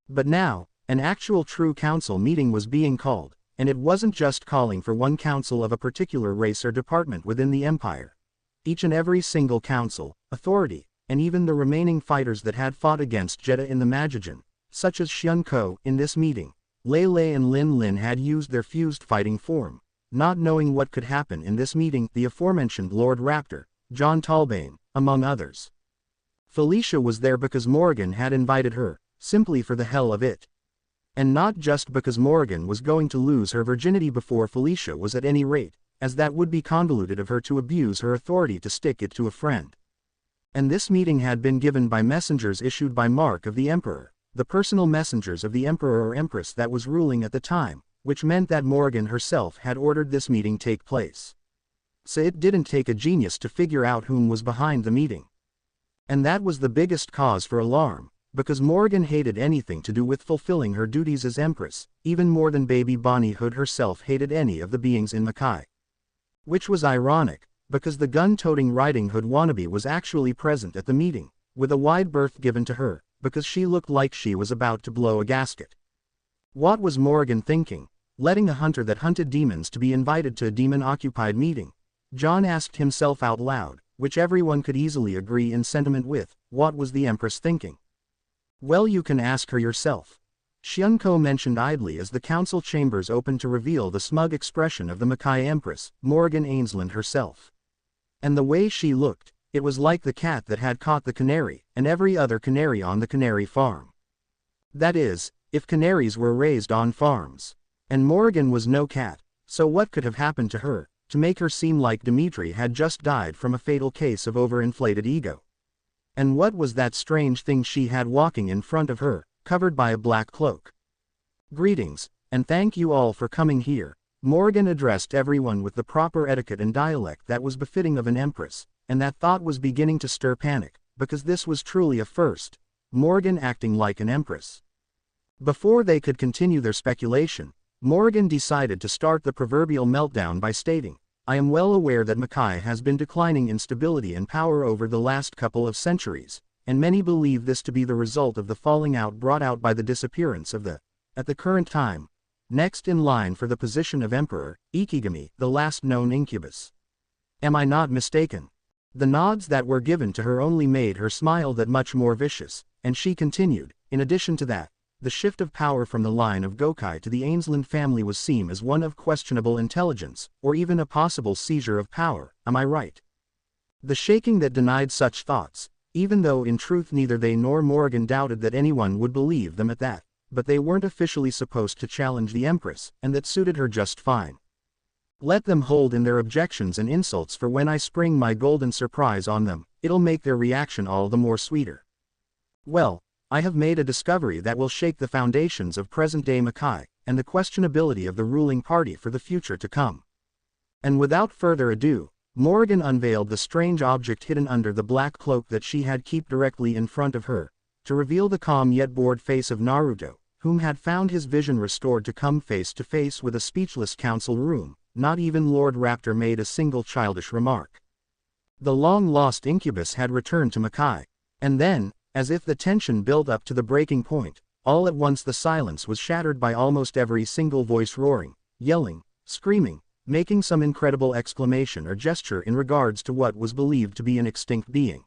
But now, an actual true council meeting was being called, and it wasn't just calling for one council of a particular race or department within the empire. Each and every single council, authority, and even the remaining fighters that had fought against Jeddah in the Majijin, such as Shunko, in this meeting, Lei and Lin Lin had used their fused fighting form, not knowing what could happen in this meeting, the aforementioned Lord Raptor, John Talbane, among others. Felicia was there because Morrigan had invited her, simply for the hell of it. And not just because Morrigan was going to lose her virginity before Felicia was at any rate, as that would be convoluted of her to abuse her authority to stick it to a friend. And this meeting had been given by messengers issued by Mark of the Emperor, the personal messengers of the Emperor or Empress that was ruling at the time, which meant that Morrigan herself had ordered this meeting take place. So it didn't take a genius to figure out whom was behind the meeting. And that was the biggest cause for alarm, because Morrigan hated anything to do with fulfilling her duties as Empress, even more than baby Bonnie Hood herself hated any of the beings in Makai. Which was ironic, because the gun-toting Riding Hood wannabe was actually present at the meeting, with a wide berth given to her, because she looked like she was about to blow a gasket. What was Morrigan thinking, letting a hunter that hunted demons to be invited to a demon-occupied meeting? John asked himself out loud, which everyone could easily agree in sentiment with. What was the Empress thinking? Well, you can ask her yourself. Shunko mentioned idly as the council chambers opened to reveal the smug expression of the Makai Empress, Morrigan Ainsland herself. And the way she looked, it was like the cat that had caught the canary, and every other canary on the canary farm. That is, if canaries were raised on farms. And Morrigan was no cat, so what could have happened to her, to make her seem like Dimitri had just died from a fatal case of overinflated ego? And what was that strange thing she had walking in front of her, covered by a black cloak? Greetings, and thank you all for coming here. Morrigan addressed everyone with the proper etiquette and dialect that was befitting of an empress, and that thought was beginning to stir panic, because this was truly a first, Morrigan acting like an empress. Before they could continue their speculation, Morrigan decided to start the proverbial meltdown by stating, I am well aware that Makai has been declining in stability and power over the last couple of centuries, and many believe this to be the result of the falling out brought out by the disappearance of the, at the current time, next in line for the position of Emperor, Ikigami, the last known Incubus. Am I not mistaken? The nods that were given to her only made her smile that much more vicious, and she continued, in addition to that, the shift of power from the line of Gokai to the Ainsland family was seen as one of questionable intelligence, or even a possible seizure of power, am I right? The shaking that denied such thoughts, even though in truth neither they nor Morgan doubted that anyone would believe them at that, but they weren't officially supposed to challenge the Empress, and that suited her just fine. Let them hold in their objections and insults, for when I spring my golden surprise on them, it'll make their reaction all the more sweeter. Well, I have made a discovery that will shake the foundations of present-day Makai, and the questionability of the ruling party for the future to come. And without further ado, Morgan unveiled the strange object hidden under the black cloak that she had kept directly in front of her, to reveal the calm yet bored face of Naruto, whom had found his vision restored to come face to face with a speechless council room. Not even Lord Raptor made a single childish remark. The long-lost Incubus had returned to Makai, and then, as if the tension built up to the breaking point, all at once the silence was shattered by almost every single voice roaring, yelling, screaming, making some incredible exclamation or gesture in regards to what was believed to be an extinct being.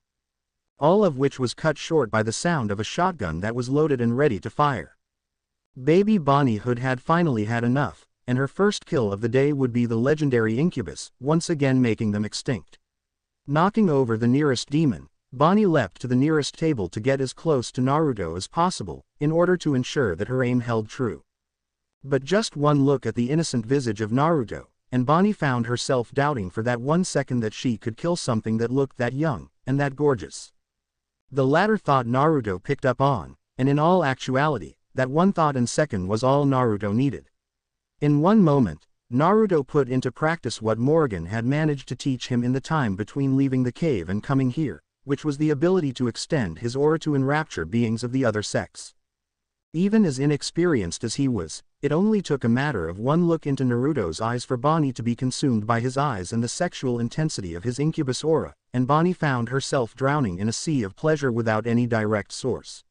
All of which was cut short by the sound of a shotgun that was loaded and ready to fire. Baby Bonnie Hood had finally had enough, and her first kill of the day would be the legendary Incubus, once again making them extinct. Knocking over the nearest demon, Bonnie leapt to the nearest table to get as close to Naruto as possible, in order to ensure that her aim held true. But just one look at the innocent visage of Naruto, and Bonnie found herself doubting for that 1 second that she could kill something that looked that young, and that gorgeous. The latter thought Naruto picked up on, and in all actuality, that one thought and second was all Naruto needed. In one moment, Naruto put into practice what Morgan had managed to teach him in the time between leaving the cave and coming here, which was the ability to extend his aura to enrapture beings of the other sex. Even as inexperienced as he was, it only took a matter of one look into Naruto's eyes for Bonnie to be consumed by his eyes and the sexual intensity of his Incubus aura, and Bonnie found herself drowning in a sea of pleasure without any direct source.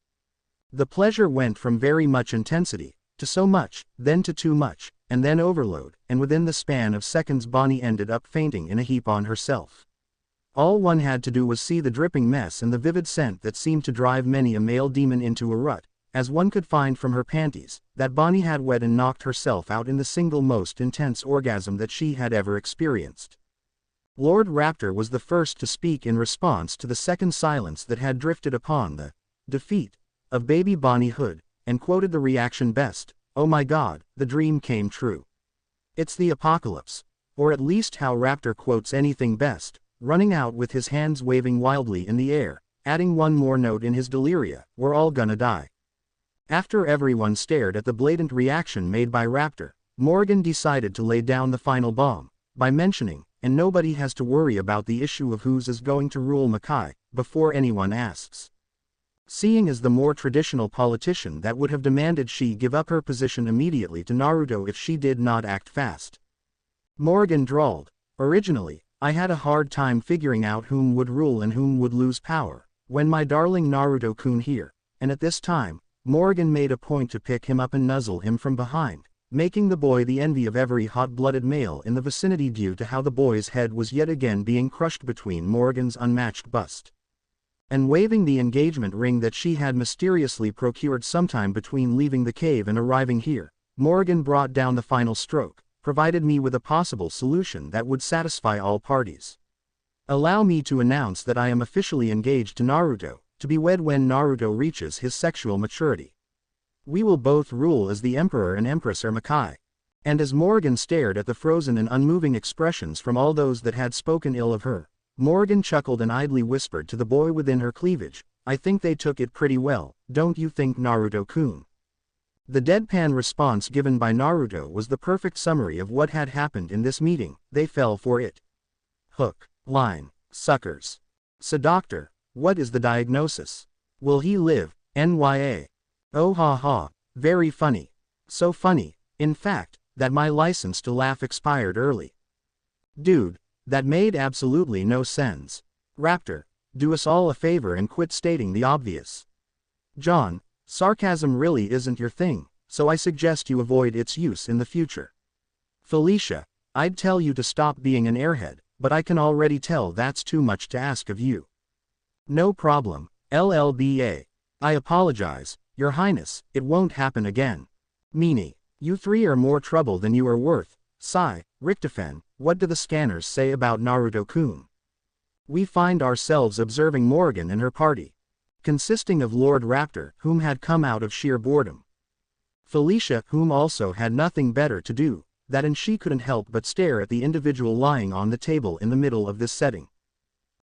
The pleasure went from very much intensity, to so much, then to too much, and then overload, and within the span of seconds Bonnie ended up fainting in a heap on herself. All one had to do was see the dripping mess and the vivid scent that seemed to drive many a male demon into a rut, as one could find from her panties, that Bonnie had wet and knocked herself out in the single most intense orgasm that she had ever experienced. Lord Raptor was the first to speak in response to the second silence that had drifted upon the defeat of baby Bonnie Hood, and quoted the reaction best, "Oh my God, the dream came true. It's the apocalypse," or at least how Raptor quotes anything best, running out with his hands waving wildly in the air, adding one more note in his deliria, "We're all gonna die." After everyone stared at the blatant reaction made by Raptor, Morgan decided to lay down the final bomb, by mentioning, "And nobody has to worry about the issue of who's is going to rule Makai, before anyone asks." Seeing as the more traditional politician that would have demanded she give up her position immediately to Naruto if she did not act fast. Morgan drawled, "Originally, I had a hard time figuring out whom would rule and whom would lose power, when my darling Naruto-kun here, and at this time, Morgan made a point to pick him up and nuzzle him from behind, making the boy the envy of every hot-blooded male in the vicinity due to how the boy's head was yet again being crushed between Morgan's unmatched bust. And waving the engagement ring that she had mysteriously procured sometime between leaving the cave and arriving here, Morgan brought down the final stroke, provided me with a possible solution that would satisfy all parties. Allow me to announce that I am officially engaged to Naruto, to be wed when Naruto reaches his sexual maturity. We will both rule as the Emperor and Empress or Makai." And as Morgan stared at the frozen and unmoving expressions from all those that had spoken ill of her, Morgan chuckled and idly whispered to the boy within her cleavage, "I think they took it pretty well, don't you think, Naruto-kun?" The deadpan response given by Naruto was the perfect summary of what had happened in this meeting. They fell for it. Hook, line, suckers. "So doctor, what is the diagnosis? Will he live, NYA? Oh ha ha, very funny. So funny, in fact, that my license to laugh expired early. Dude, that made absolutely no sense. Raptor, do us all a favor and quit stating the obvious. John, sarcasm really isn't your thing, so I suggest you avoid its use in the future. Felicia, I'd tell you to stop being an airhead, but I can already tell that's too much to ask of you. No problem, LLBA. I apologize, Your Highness, it won't happen again. Meanie, you three are more trouble than you are worth. Sigh, Richtofen, what do the scanners say about Naruto-kun? We find ourselves observing Morgan and her party, consisting of Lord Raptor, whom had come out of sheer boredom. Felicia, whom also had nothing better to do, and she couldn't help but stare at the individual lying on the table in the middle of this setting.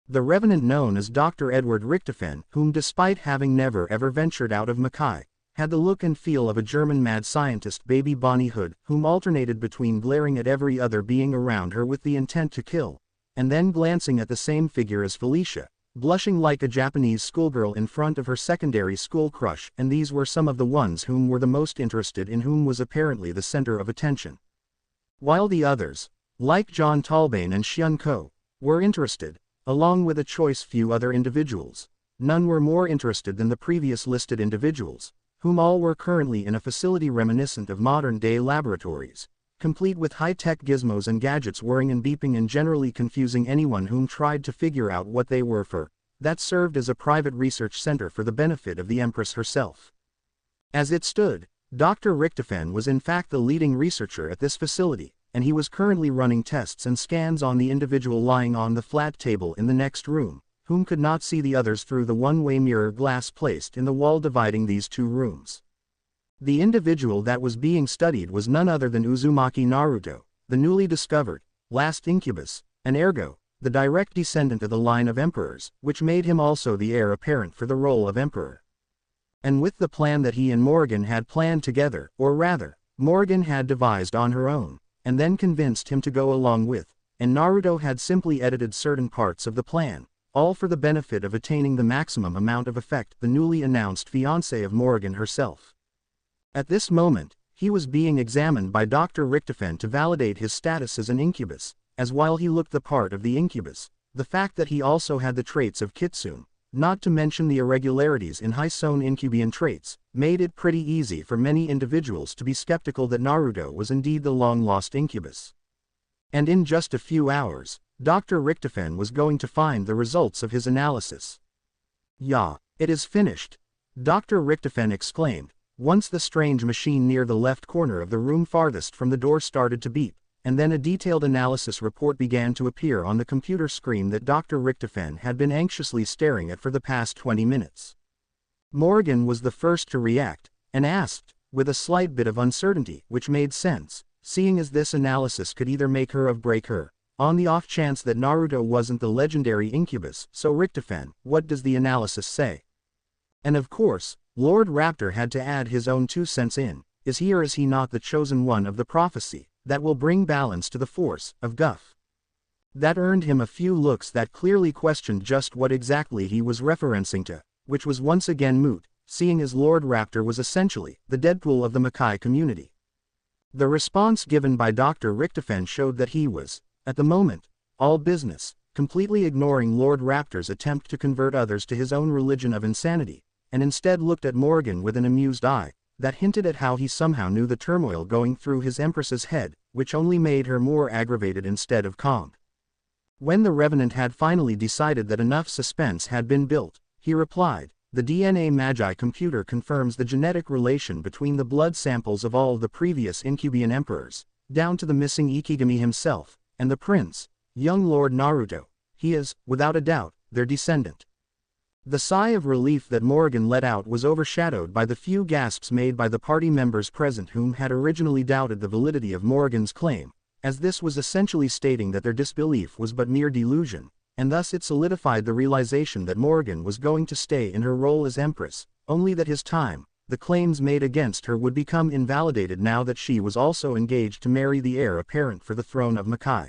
The revenant known as Dr. Edward Richtofen, whom despite having never ever ventured out of Makai, had the look and feel of a German mad scientist baby Bonnie Hood, whom alternated between glaring at every other being around her with the intent to kill, and then glancing at the same figure as Felicia, blushing like a Japanese schoolgirl in front of her secondary school crush, and these were some of the ones whom were the most interested in, whom was apparently the center of attention. While the others, like John Talbane and Xian Ko, were interested, along with a choice few other individuals, none were more interested than the previous listed individuals, whom all were currently in a facility reminiscent of modern-day laboratories, complete with high-tech gizmos and gadgets whirring and beeping and generally confusing anyone whom tried to figure out what they were for, that served as a private research center for the benefit of the Empress herself. As it stood, Dr. Richtofen was in fact the leading researcher at this facility, and he was currently running tests and scans on the individual lying on the flat table in the next room, whom could not see the others through the one-way mirror glass placed in the wall dividing these two rooms. The individual that was being studied was none other than Uzumaki Naruto, the newly discovered, last Incubus, and ergo, the direct descendant of the line of emperors, which made him also the heir apparent for the role of emperor. And with the plan that he and Morgan had planned together, or rather, Morgan had devised on her own, and then convinced him to go along with, and Naruto had simply edited certain parts of the plan, all for the benefit of attaining the maximum amount of effect, the newly announced fiancée of Morgan herself. At this moment, he was being examined by Dr. Richtofen to validate his status as an incubus, as while he looked the part of the incubus, the fact that he also had the traits of Kitsune, not to mention the irregularities in Hisone incubian traits, made it pretty easy for many individuals to be skeptical that Naruto was indeed the long-lost incubus. And in just a few hours, Dr. Richtofen was going to find the results of his analysis. "Yeah, it is finished," Dr. Richtofen exclaimed, once the strange machine near the left corner of the room farthest from the door started to beep, and then a detailed analysis report began to appear on the computer screen that Dr. Richtofen had been anxiously staring at for the past 20 minutes. Morgan was the first to react, and asked, with a slight bit of uncertainty, which made sense, seeing as this analysis could either make her or break her, on the off chance that Naruto wasn't the legendary incubus. "So Richtofen, what does the analysis say?" And of course, Lord Raptor had to add his own 2 cents in. Is he or is he not the chosen one of the prophecy that will bring balance to the force of Guff? That earned him a few looks that clearly questioned just what exactly he was referencing to, which was once again moot, seeing as Lord Raptor was essentially the Deadpool of the Makai community. The response given by Dr. Richtofen showed that he was, at the moment, all business, completely ignoring Lord Raptor's attempt to convert others to his own religion of insanity, and instead looked at Morgan with an amused eye, that hinted at how he somehow knew the turmoil going through his Empress's head, which only made her more aggravated instead of calmed. When the Revenant had finally decided that enough suspense had been built, he replied, "The DNA Magi computer confirms the genetic relation between the blood samples of all of the previous Incubian emperors, down to the missing Ikigami himself, and the prince, young Lord Naruto. He is, without a doubt, their descendant." The sigh of relief that Morgan let out was overshadowed by the few gasps made by the party members present whom had originally doubted the validity of Morgan's claim, as this was essentially stating that their disbelief was but mere delusion, and thus it solidified the realization that Morgan was going to stay in her role as Empress, only that his time, the claims made against her would become invalidated now that she was also engaged to marry the heir apparent for the throne of Makai.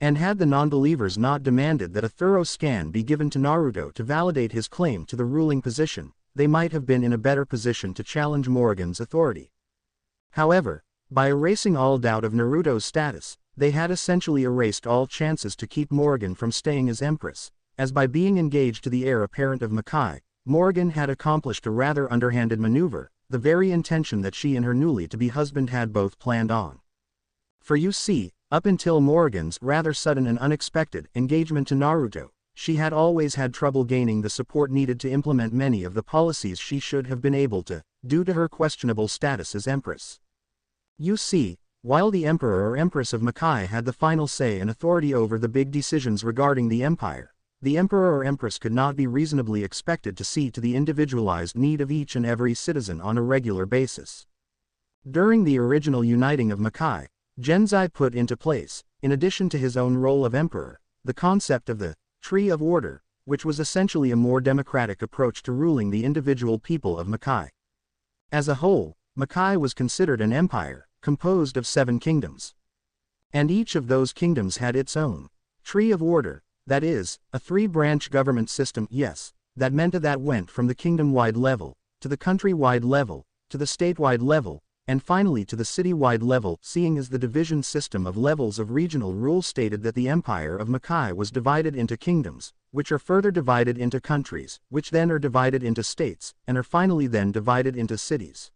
And had the non-believers not demanded that a thorough scan be given to Naruto to validate his claim to the ruling position, they might have been in a better position to challenge Morgan's authority. However, by erasing all doubt of Naruto's status, they had essentially erased all chances to keep Morgan from staying as Empress, as by being engaged to the heir apparent of Makai, Morgan had accomplished a rather underhanded maneuver, the very intention that she and her newly-to-be husband had both planned on. For you see, up until Morrigan's rather sudden and unexpected engagement to Naruto, she had always had trouble gaining the support needed to implement many of the policies she should have been able to, due to her questionable status as Empress. You see, while the Emperor or Empress of Makai had the final say and authority over the big decisions regarding the Empire, the Emperor or Empress could not be reasonably expected to see to the individualized need of each and every citizen on a regular basis. During the original uniting of Makai, Genzai put into place, in addition to his own role of Emperor, the concept of the Tree of Order, which was essentially a more democratic approach to ruling the individual people of Makai. As a whole, Makai was considered an empire, composed of 7 kingdoms. And each of those kingdoms had its own Tree of Order, that is, a 3-branch government system. Yes, that meant that went from the kingdom-wide level, to the country-wide level, to the statewide level, and finally to the city-wide level. Seeing as the division system of levels of regional rule stated that the Empire of Makai was divided into kingdoms, which are further divided into countries, which then are divided into states, and are finally then divided into cities.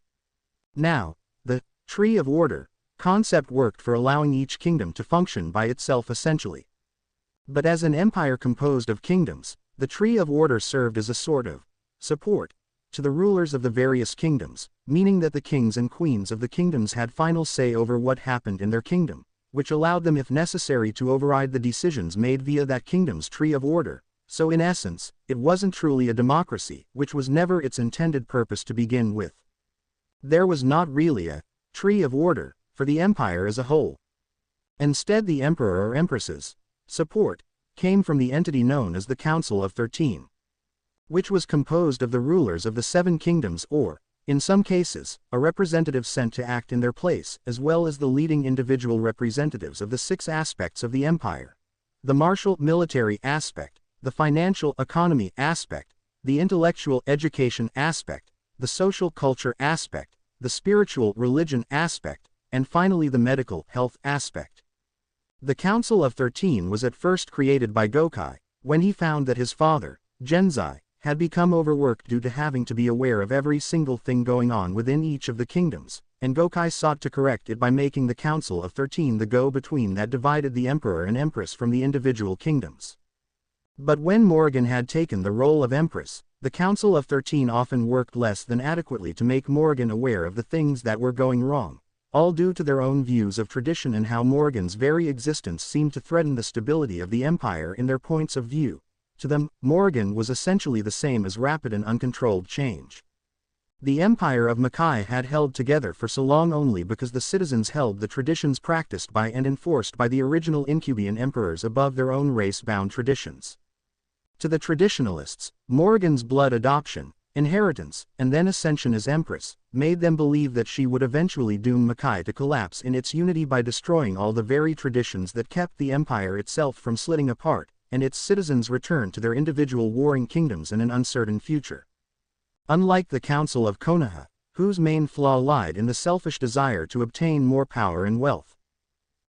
Now, the Tree of Order concept worked for allowing each kingdom to function by itself essentially. But as an empire composed of kingdoms, the Tree of Order served as a sort of support to the rulers of the various kingdoms, meaning that the kings and queens of the kingdoms had final say over what happened in their kingdom, which allowed them if necessary to override the decisions made via that kingdom's Tree of Order. So in essence, it wasn't truly a democracy, which was never its intended purpose to begin with. There was not really a Tree of Order for the empire as a whole. Instead, the Emperor or Empress's support came from the entity known as the Council of 13, which was composed of the rulers of the 7 kingdoms or, in some cases, a representative sent to act in their place, as well as the leading individual representatives of the 6 aspects of the empire: the martial military aspect, the financial economy aspect, the intellectual education aspect, the social culture aspect, the spiritual religion aspect, and finally the medical health aspect. The Council of 13 was at first created by Gokai, when he found that his father, Genzai, had become overworked due to having to be aware of every single thing going on within each of the kingdoms, and Gokai sought to correct it by making the Council of 13 the go-between that divided the Emperor and Empress from the individual kingdoms. But when Morrigan had taken the role of Empress, the Council of 13 often worked less than adequately to make Morrigan aware of the things that were going wrong, all due to their own views of tradition and how Morrigan's very existence seemed to threaten the stability of the Empire in their points of view. To them, Morrigan was essentially the same as rapid and uncontrolled change. The Empire of Makai had held together for so long only because the citizens held the traditions practiced by and enforced by the original Incubian emperors above their own race-bound traditions. To the traditionalists, Morrigan's blood adoption, inheritance, and then ascension as Empress, made them believe that she would eventually doom Makai to collapse in its unity by destroying all the very traditions that kept the Empire itself from splitting apart, and its citizens return to their individual warring kingdoms in an uncertain future. Unlike the Council of Konoha, whose main flaw lied in the selfish desire to obtain more power and wealth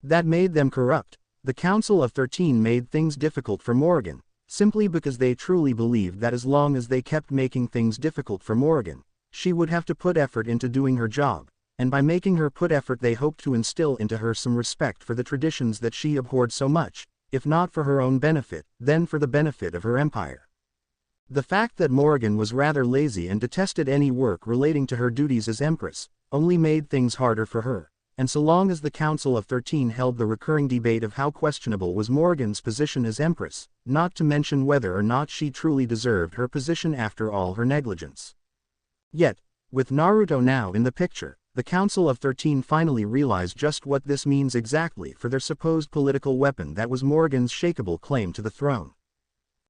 that made them corrupt, the Council of 13 made things difficult for Morrigan, simply because they truly believed that as long as they kept making things difficult for Morrigan, she would have to put effort into doing her job, and by making her put effort they hoped to instill into her some respect for the traditions that she abhorred so much, if not for her own benefit, then for the benefit of her empire. The fact that Morrigan was rather lazy and detested any work relating to her duties as Empress, only made things harder for her, and so long as the Council of 13 held the recurring debate of how questionable was Morrigan's position as Empress, not to mention whether or not she truly deserved her position after all her negligence. Yet, with Naruto now in the picture, the Council of 13 finally realized just what this means exactly for their supposed political weapon that was Morrigan's shakable claim to the throne.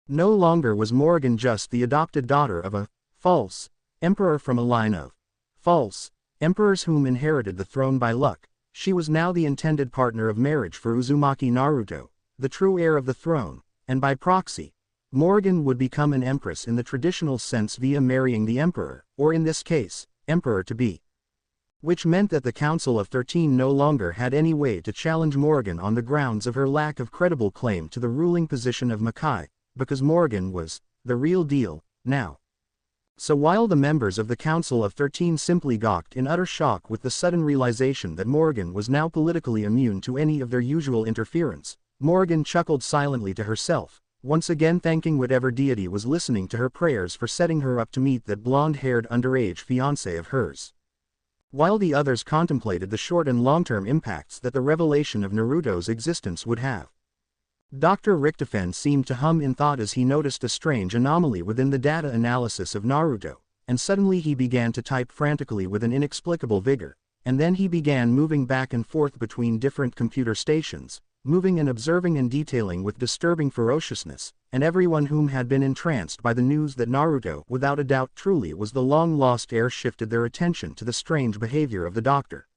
No longer was Morrigan just the adopted daughter of a false emperor from a line of false emperors whom inherited the throne by luck. She was now the intended partner of marriage for Uzumaki Naruto, the true heir of the throne, and by proxy, Morrigan would become an empress in the traditional sense via marrying the emperor, or in this case, emperor-to-be. Which meant that the Council of 13 no longer had any way to challenge Morrigan on the grounds of her lack of credible claim to the ruling position of Makai, because Morrigan was the real deal now. So while the members of the Council of 13 simply gawked in utter shock with the sudden realization that Morgan was now politically immune to any of their usual interference, Morgan chuckled silently to herself, once again thanking whatever deity was listening to her prayers for setting her up to meet that blonde-haired underage fiancé of hers. While the others contemplated the short and long-term impacts that the revelation of Naruto's existence would have. Dr. Richtofen seemed to hum in thought as he noticed a strange anomaly within the data analysis of Naruto, and suddenly he began to type frantically with an inexplicable vigor, and then he began moving back and forth between different computer stations, moving and observing and detailing with disturbing ferociousness, and everyone whom had been entranced by the news that Naruto without a doubt truly was the long-lost heir shifted their attention to the strange behavior of the doctor.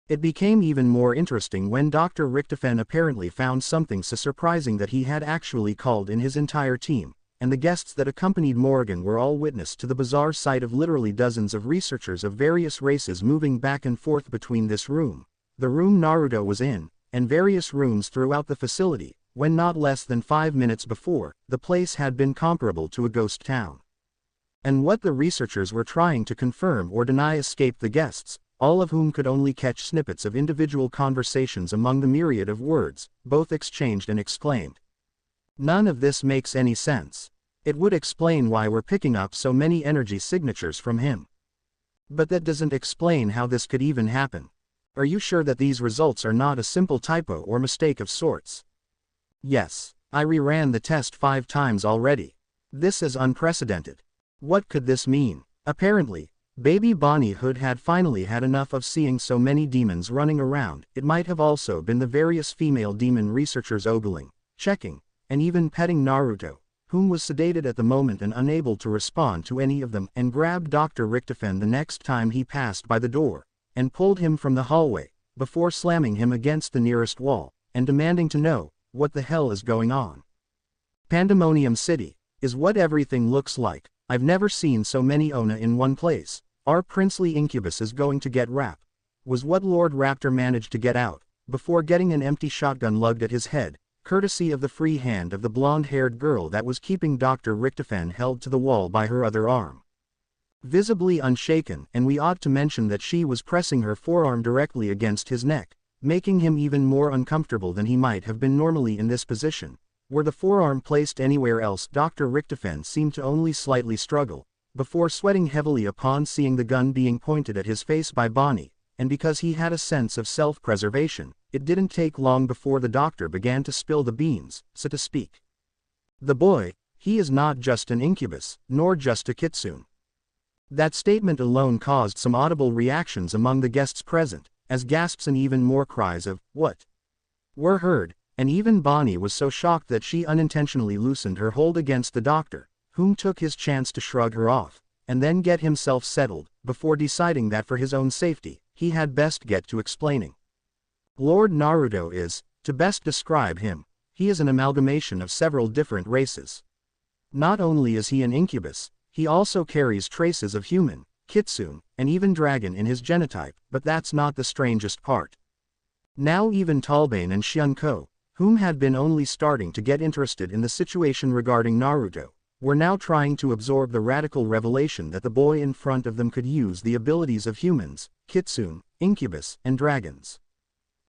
It became even more interesting when Dr. Richtofen apparently found something so surprising that he had actually called in his entire team, and the guests that accompanied Morgan were all witness to the bizarre sight of literally dozens of researchers of various races moving back and forth between this room, the room Naruto was in, and various rooms throughout the facility, when not less than 5 minutes before, the place had been comparable to a ghost town. And what the researchers were trying to confirm or deny escaped the guests, all of whom could only catch snippets of individual conversations among the myriad of words, both exchanged and exclaimed. None of this makes any sense. It would explain why we're picking up so many energy signatures from him. But that doesn't explain how this could even happen. Are you sure that these results are not a simple typo or mistake of sorts? Yes, I reran the test 5 times already. This is unprecedented. What could this mean? Apparently, Baby Bonnie Hood had finally had enough of seeing so many demons running around. It might have also been the various female demon researchers ogling, checking, and even petting Naruto, whom was sedated at the moment and unable to respond to any of them, and grabbed Dr. Richtofen the next time he passed by the door, and pulled him from the hallway, before slamming him against the nearest wall, and demanding to know, what the hell is going on? Pandemonium City, is what everything looks like. I've never seen so many Ona in one place. Our princely Incubus is going to get wrap, was what Lord Raptor managed to get out, before getting an empty shotgun lugged at his head, courtesy of the free hand of the blonde-haired girl that was keeping Dr. Richtofen held to the wall by her other arm. Visibly unshaken, and we ought to mention that she was pressing her forearm directly against his neck, making him even more uncomfortable than he might have been normally in this position. Were the forearm placed anywhere else, Dr. Richtofen seemed to only slightly struggle, before sweating heavily upon seeing the gun being pointed at his face by Bonnie, and because he had a sense of self-preservation, it didn't take long before the doctor began to spill the beans, so to speak. The boy, he is not just an incubus, nor just a kitsune. That statement alone caused some audible reactions among the guests present, as gasps and even more cries of, "What?" were heard. And even Bonnie was so shocked that she unintentionally loosened her hold against the doctor, whom took his chance to shrug her off, and then get himself settled, before deciding that for his own safety, he had best get to explaining. Lord Naruto is, to best describe him, he is an amalgamation of several different races. Not only is he an incubus, he also carries traces of human, kitsune, and even dragon in his genotype, but that's not the strangest part. Now even Talbane and Shunko, whom had been only starting to get interested in the situation regarding Naruto, were now trying to absorb the radical revelation that the boy in front of them could use the abilities of humans, kitsune, incubus, and dragons.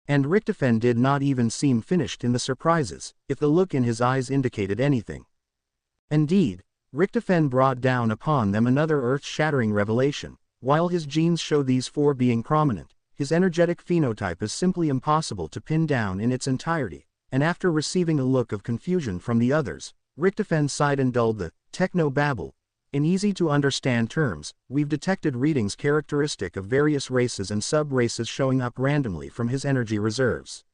And Richtofen did not even seem finished in the surprises, if the look in his eyes indicated anything. Indeed, Richtofen brought down upon them another earth-shattering revelation. While his genes show these 4 being prominent, his energetic phenotype is simply impossible to pin down in its entirety. And after receiving a look of confusion from the others, Richtofen sighed and dulled the techno-babble. In easy-to-understand terms, we've detected readings characteristic of various races and sub-races showing up randomly from his energy reserves.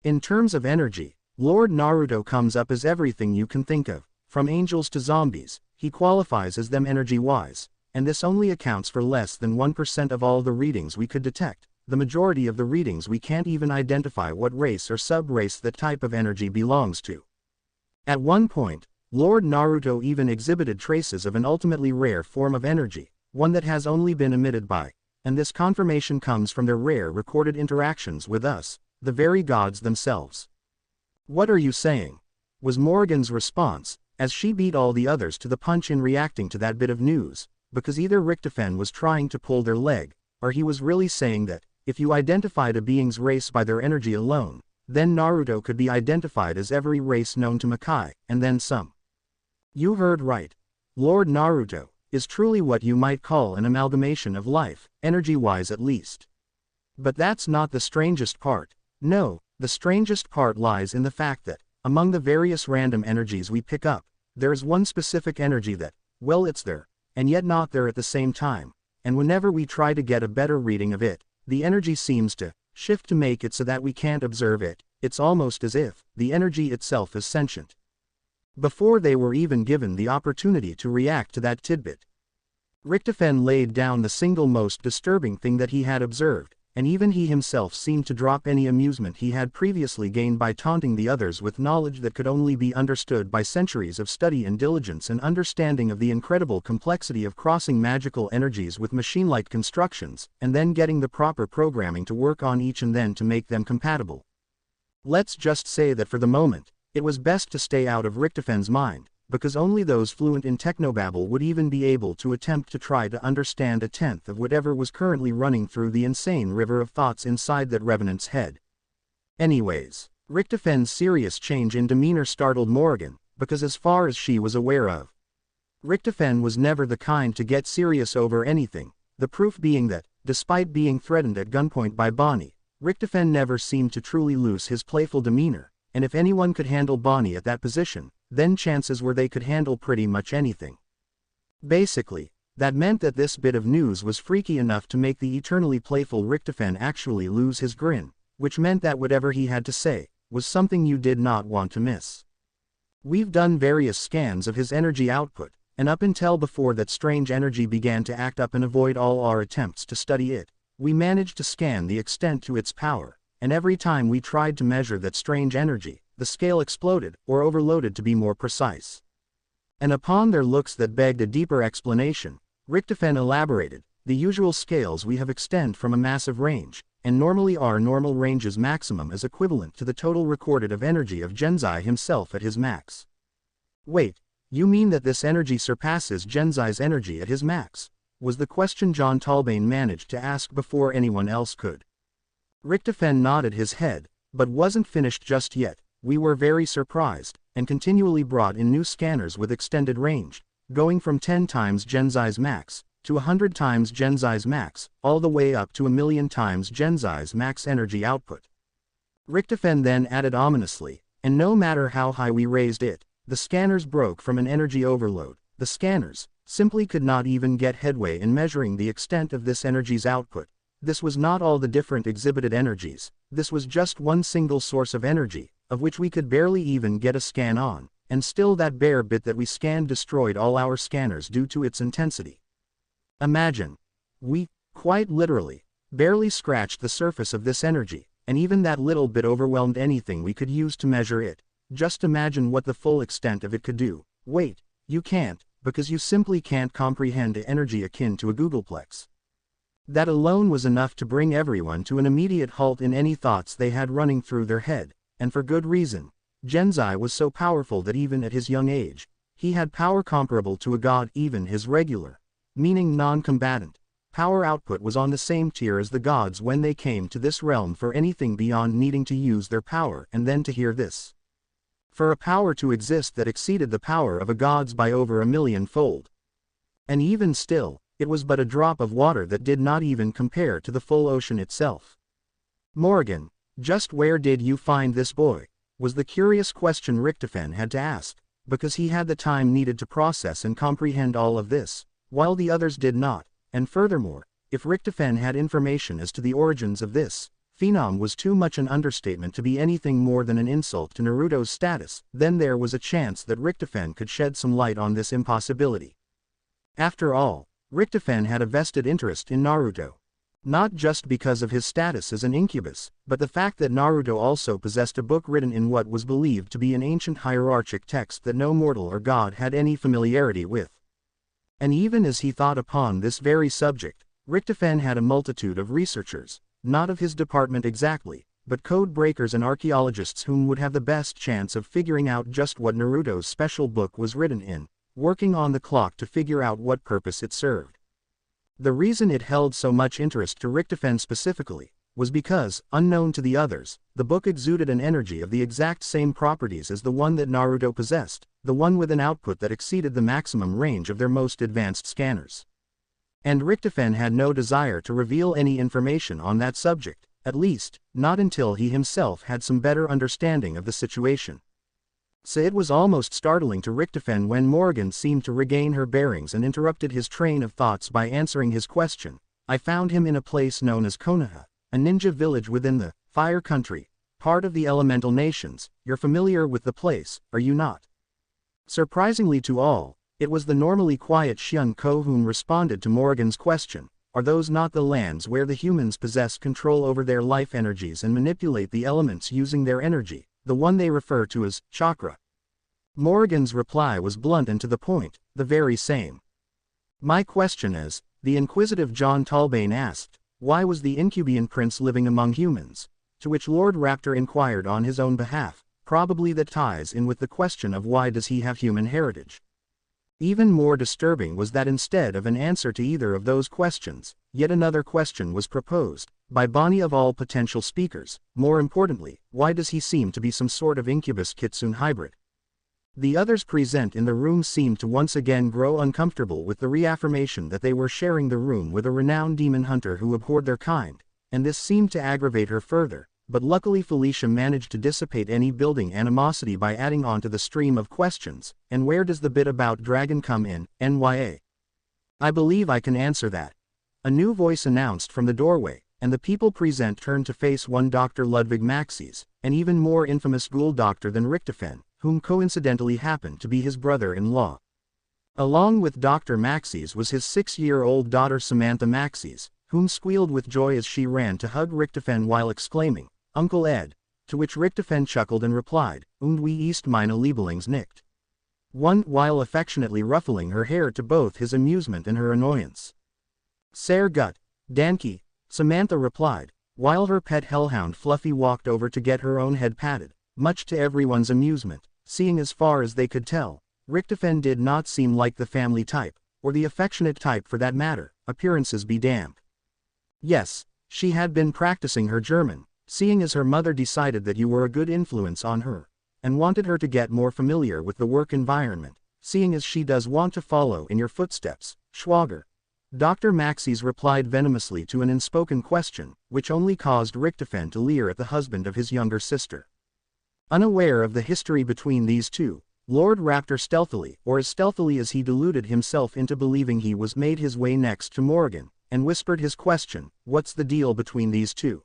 In terms of energy, Lord Naruto comes up as everything you can think of, from angels to zombies. He qualifies as them energy-wise, and this only accounts for less than 1% of all the readings we could detect. The majority of the readings we can't even identify what race or sub-race that type of energy belongs to. At one point, Lord Naruto even exhibited traces of an ultimately rare form of energy, one that has only been emitted by, and this confirmation comes from their rare recorded interactions with us, the very gods themselves. "What are you saying?" was Morgan's response, as she beat all the others to the punch in reacting to that bit of news, because either Richtofen was trying to pull their leg, or he was really saying that, if you identified a being's race by their energy alone, then Naruto could be identified as every race known to Makai, and then some. You heard right. Lord Naruto is truly what you might call an amalgamation of life, energy-wise at least. But that's not the strangest part. No, the strangest part lies in the fact that, among the various random energies we pick up, there's one specific energy that, well, it's there, and yet not there at the same time, and whenever we try to get a better reading of it, the energy seems to shift to make it so that we can't observe it. It's almost as if the energy itself is sentient. Before they were even given the opportunity to react to that tidbit, Richtofen laid down the single most disturbing thing that he had observed, and even he himself seemed to drop any amusement he had previously gained by taunting the others with knowledge that could only be understood by centuries of study and diligence and understanding of the incredible complexity of crossing magical energies with machine-like constructions, and then getting the proper programming to work on each and then to make them compatible. Let's just say that for the moment, it was best to stay out of Richtofen's mind, because only those fluent in technobabble would even be able to attempt to try to understand a tenth of whatever was currently running through the insane river of thoughts inside that revenant's head. Anyways, Richtofen's serious change in demeanor startled Morrigan, because as far as she was aware of, Richtofen was never the kind to get serious over anything, the proof being that, despite being threatened at gunpoint by Bonnie, Richtofen never seemed to truly lose his playful demeanor, and if anyone could handle Bonnie at that position, then chances were they could handle pretty much anything. Basically, that meant that this bit of news was freaky enough to make the eternally playful Richtofen actually lose his grin, which meant that whatever he had to say was something you did not want to miss. We've done various scans of his energy output, and up until before that strange energy began to act up and avoid all our attempts to study it, we managed to scan the extent to its power, and every time we tried to measure that strange energy, the scale exploded, or overloaded to be more precise. And upon their looks that begged a deeper explanation, Richtofen elaborated, the usual scales we have extend from a massive range, and normally our normal range's maximum is equivalent to the total recorded of energy of Genzai himself at his max. Wait, you mean that this energy surpasses Genzai's energy at his max? Was the question John Talbane managed to ask before anyone else could. Richtofen nodded his head, but wasn't finished just yet. We were very surprised, and continually brought in new scanners with extended range, going from 10 times Genzai's max, to 100 times Genzai's max, all the way up to 1,000,000 times Genzai's max energy output. Richtofen then added ominously, and no matter how high we raised it, the scanners broke from an energy overload. The scanners simply could not even get headway in measuring the extent of this energy's output. This was not all the different exhibited energies, this was just one single source of energy, of which we could barely even get a scan on, and still that bare bit that we scanned destroyed all our scanners due to its intensity. Imagine. We, quite literally, barely scratched the surface of this energy, and even that little bit overwhelmed anything we could use to measure it. Just imagine what the full extent of it could do. Wait, you can't, because you simply can't comprehend an energy akin to a googolplex. That alone was enough to bring everyone to an immediate halt in any thoughts they had running through their head, and for good reason. Genzai was so powerful that even at his young age, he had power comparable to a god. Even his regular, meaning non-combatant, power output was on the same tier as the gods when they came to this realm for anything beyond needing to use their power. And then to hear this. For a power to exist that exceeded the power of a god's by over 1,000,000-fold. And even still, it was but a drop of water that did not even compare to the full ocean itself. Morrigan, just where did you find this boy? Was the curious question Richtofen had to ask, because he had the time needed to process and comprehend all of this, while the others did not, and furthermore, if Richtofen had information as to the origins of this phenom was too much an understatement to be anything more than an insult to Naruto's status, then there was a chance that Richtofen could shed some light on this impossibility. After all, Richtofen had a vested interest in Naruto. Not just because of his status as an incubus, but the fact that Naruto also possessed a book written in what was believed to be an ancient hierarchic text that no mortal or god had any familiarity with. And even as he thought upon this very subject, Richtofen had a multitude of researchers, not of his department exactly, but code breakers and archaeologists whom would have the best chance of figuring out just what Naruto's special book was written in, working on the clock to figure out what purpose it served. The reason it held so much interest to Richtofen specifically was because, unknown to the others, the book exuded an energy of the exact same properties as the one that Naruto possessed, the one with an output that exceeded the maximum range of their most advanced scanners. And Richtofen had no desire to reveal any information on that subject, at least, not until he himself had some better understanding of the situation. So it was almost startling to Richtofen when Morrigan seemed to regain her bearings and interrupted his train of thoughts by answering his question. I found him in a place known as Konoha, a ninja village within the Fire Country, part of the Elemental Nations. You're familiar with the place, are you not? Surprisingly to all, it was the normally quiet Shunko whom responded to Morrigan's question. Are those not the lands where the humans possess control over their life energies and manipulate the elements using their energy, the one they refer to as chakra? Morrigan's reply was blunt and to the point, the very same. My question is, the inquisitive John Talbane asked, why was the Incubian prince living among humans? To which Lord Raptor inquired on his own behalf, probably that ties in with the question of why does he have human heritage. Even more disturbing was that instead of an answer to either of those questions, yet another question was proposed, by Bonnie of all potential speakers. More importantly, why does he seem to be some sort of Incubus Kitsune hybrid? The others present in the room seemed to once again grow uncomfortable with the reaffirmation that they were sharing the room with a renowned demon hunter who abhorred their kind, and this seemed to aggravate her further, but luckily Felicia managed to dissipate any building animosity by adding on to the stream of questions. And where does the bit about dragon come in, NYA? I believe I can answer that. A new voice announced from the doorway, and the people present turned to face one Dr. Ludwig Maxis, an even more infamous ghoul doctor than Richtofen, whom coincidentally happened to be his brother-in-law. Along with Dr. Maxis was his 6-year-old daughter Samantha Maxis, whom squealed with joy as she ran to hug Richtofen while exclaiming, Uncle Ed, to which Richtofen chuckled and replied, Und wie ist meine Lieblings nicht? One while affectionately ruffling her hair to both his amusement and her annoyance. Sehr gut, Danke, Samantha replied, while her pet hellhound Fluffy walked over to get her own head patted, much to everyone's amusement, seeing as far as they could tell, Richtofen did not seem like the family type, or the affectionate type for that matter, appearances be damned. Yes, she had been practicing her German, seeing as her mother decided that you were a good influence on her, and wanted her to get more familiar with the work environment, seeing as she does want to follow in your footsteps, Schwager. Dr. Maxis replied venomously to an unspoken question, which only caused Richtofen to leer at the husband of his younger sister. Unaware of the history between these two, Lord Raptor stealthily, or as stealthily as he deluded himself into believing he was, made his way next to Morrigan, and whispered his question, what's the deal between these two?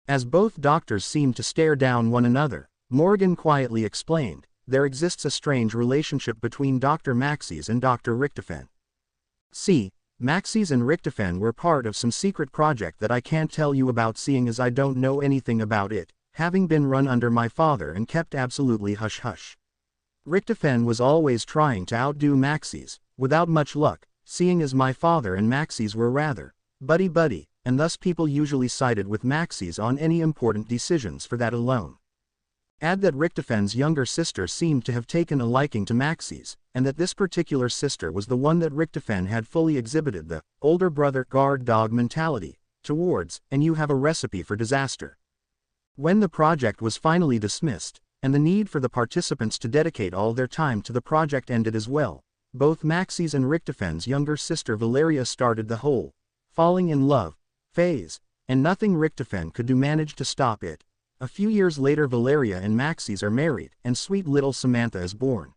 As both doctors seemed to stare down one another, Morrigan quietly explained, there exists a strange relationship between Dr. Maxis and Dr. Richtofen. See, Maxis and Richtofen were part of some secret project that I can't tell you about seeing as I don't know anything about it, having been run under my father and kept absolutely hush-hush. Richtofen was always trying to outdo Maxis, without much luck, seeing as my father and Maxis were rather buddy-buddy, and thus people usually sided with Maxis on any important decisions for that alone. Add that Richtofen's younger sister seemed to have taken a liking to Maxis, and that this particular sister was the one that Richtofen had fully exhibited the older brother guard dog mentality towards, and you have a recipe for disaster. When the project was finally dismissed, and the need for the participants to dedicate all their time to the project ended as well, both Maxis and Richtofen's younger sister Valeria started the whole falling in love phase, and nothing Richtofen could do managed to stop it. A few years later Valeria and Maxis are married, and sweet little Samantha is born.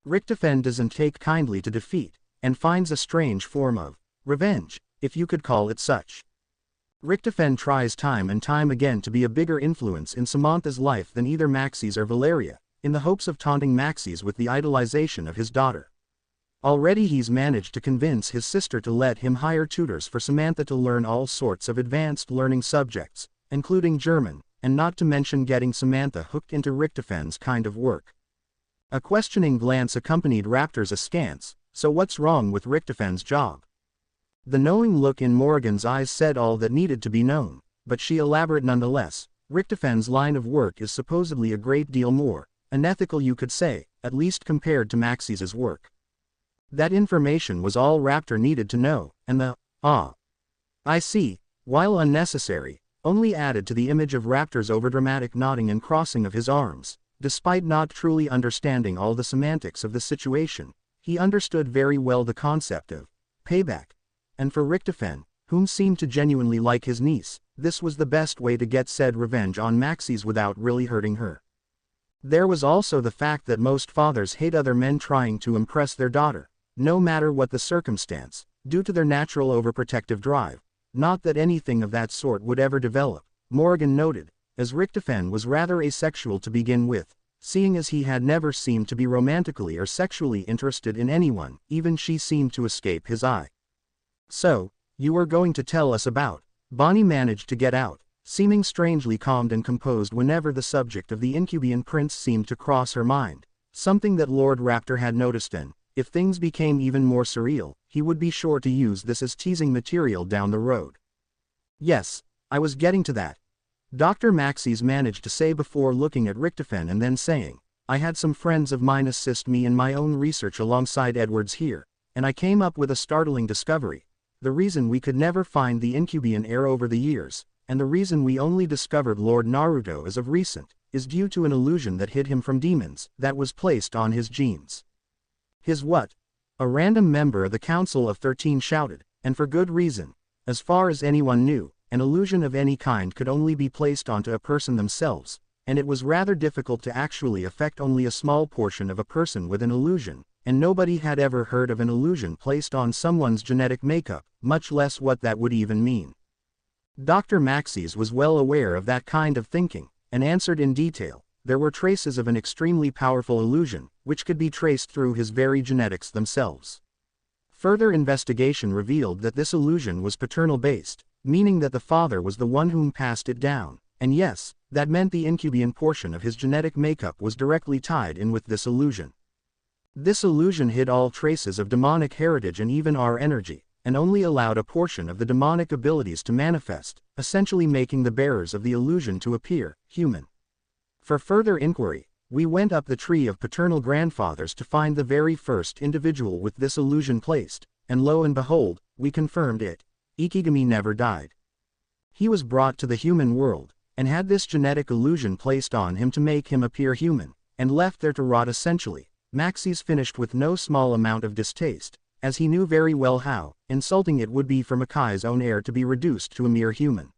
Richtofen doesn't take kindly to defeat, and finds a strange form of revenge, if you could call it such. Richtofen tries time and time again to be a bigger influence in Samantha's life than either Maxis or Valeria, in the hopes of taunting Maxis with the idolization of his daughter. Already he's managed to convince his sister to let him hire tutors for Samantha to learn all sorts of advanced learning subjects, including German, and not to mention getting Samantha hooked into Richtofen's kind of work. A questioning glance accompanied Raptor's askance, so what's wrong with Richtofen's job? The knowing look in Morrigan's eyes said all that needed to be known, but she elaborated nonetheless. Richtofan's line of work is supposedly a great deal more unethical, you could say, at least compared to Maxie's work. That information was all Raptor needed to know, and the I see, while unnecessary, only added to the image of Raptor's overdramatic nodding and crossing of his arms. Despite not truly understanding all the semantics of the situation, he understood very well the concept of payback. And for Richtofan, whom seemed to genuinely like his niece, this was the best way to get said revenge on Maxie's without really hurting her. There was also the fact that most fathers hate other men trying to impress their daughter, no matter what the circumstance, due to their natural overprotective drive. Not that anything of that sort would ever develop, Morgan noted, as Richtofan was rather asexual to begin with, seeing as he had never seemed to be romantically or sexually interested in anyone. Even she seemed to escape his eye. So, you were going to tell us about... Bonnie managed to get out, seeming strangely calmed and composed whenever the subject of the Incubian prince seemed to cross her mind, something that Lord Raptor had noticed, and, if things became even more surreal, he would be sure to use this as teasing material down the road. Yes, I was getting to that. Dr. Maxey's managed to say before looking at Richtofan and then saying, I had some friends of mine assist me in my own research alongside Edward's here, and I came up with a startling discovery. The reason we could never find the Incubian heir over the years, and the reason we only discovered Lord Naruto as of recent, is due to an illusion that hid him from demons, that was placed on his genes. His what? A random member of the Council of 13 shouted, and for good reason. As far as anyone knew, an illusion of any kind could only be placed onto a person themselves, and it was rather difficult to actually affect only a small portion of a person with an illusion, and nobody had ever heard of an illusion placed on someone's genetic makeup, much less what that would even mean. Dr. Maxey's was well aware of that kind of thinking, and answered in detail. There were traces of an extremely powerful illusion, which could be traced through his very genetics themselves. Further investigation revealed that this illusion was paternal-based, meaning that the father was the one whom passed it down, and yes, that meant the Incubian portion of his genetic makeup was directly tied in with this illusion. This illusion hid all traces of demonic heritage and even our energy, and only allowed a portion of the demonic abilities to manifest, essentially making the bearers of the illusion to appear human. For further inquiry, we went up the tree of paternal grandfathers to find the very first individual with this illusion placed, and lo and behold, we confirmed it. Ikigami never died. He was brought to the human world, and had this genetic illusion placed on him to make him appear human, and left there to rot essentially. Maxey's finished with no small amount of distaste, as he knew very well how insulting it would be for Makai's own heir to be reduced to a mere human.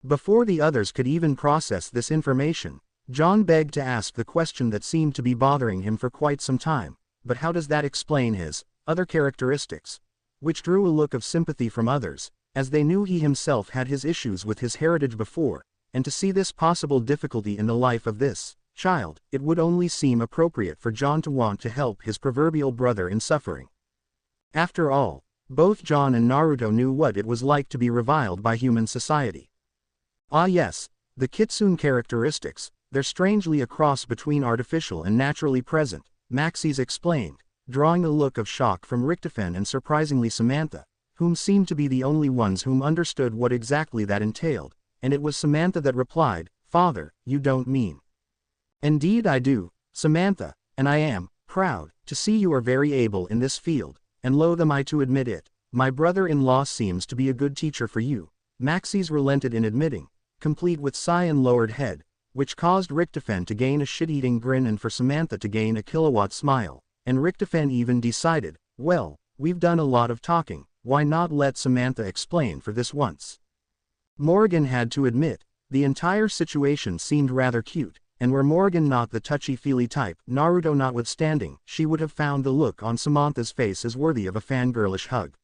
Before the others could even process this information, John begged to ask the question that seemed to be bothering him for quite some time, but how does that explain his other characteristics? Which drew a look of sympathy from others, as they knew he himself had his issues with his heritage before, and to see this possible difficulty in the life of this child, it would only seem appropriate for John to want to help his proverbial brother in suffering. After all, both John and Naruto knew what it was like to be reviled by human society. Ah yes, the Kitsune characteristics, they're strangely a cross between artificial and naturally present, Maxey's explained, drawing a look of shock from Richtofan and surprisingly Samantha, whom seemed to be the only ones whom understood what exactly that entailed, and it was Samantha that replied, Father, you don't mean. Indeed I do, Samantha, and I am proud to see you are very able in this field, and loath am I to admit it. My brother-in-law seems to be a good teacher for you. Maxey's relented in admitting, complete with sigh and lowered head, which caused Richtofan to gain a shit-eating grin and for Samantha to gain a kilowatt smile, and Richtofan even decided, well, we've done a lot of talking, why not let Samantha explain for this once? Morgan had to admit, the entire situation seemed rather cute, and were Morgan not the touchy-feely type, Naruto notwithstanding, she would have found the look on Samantha's face as worthy of a fangirlish hug.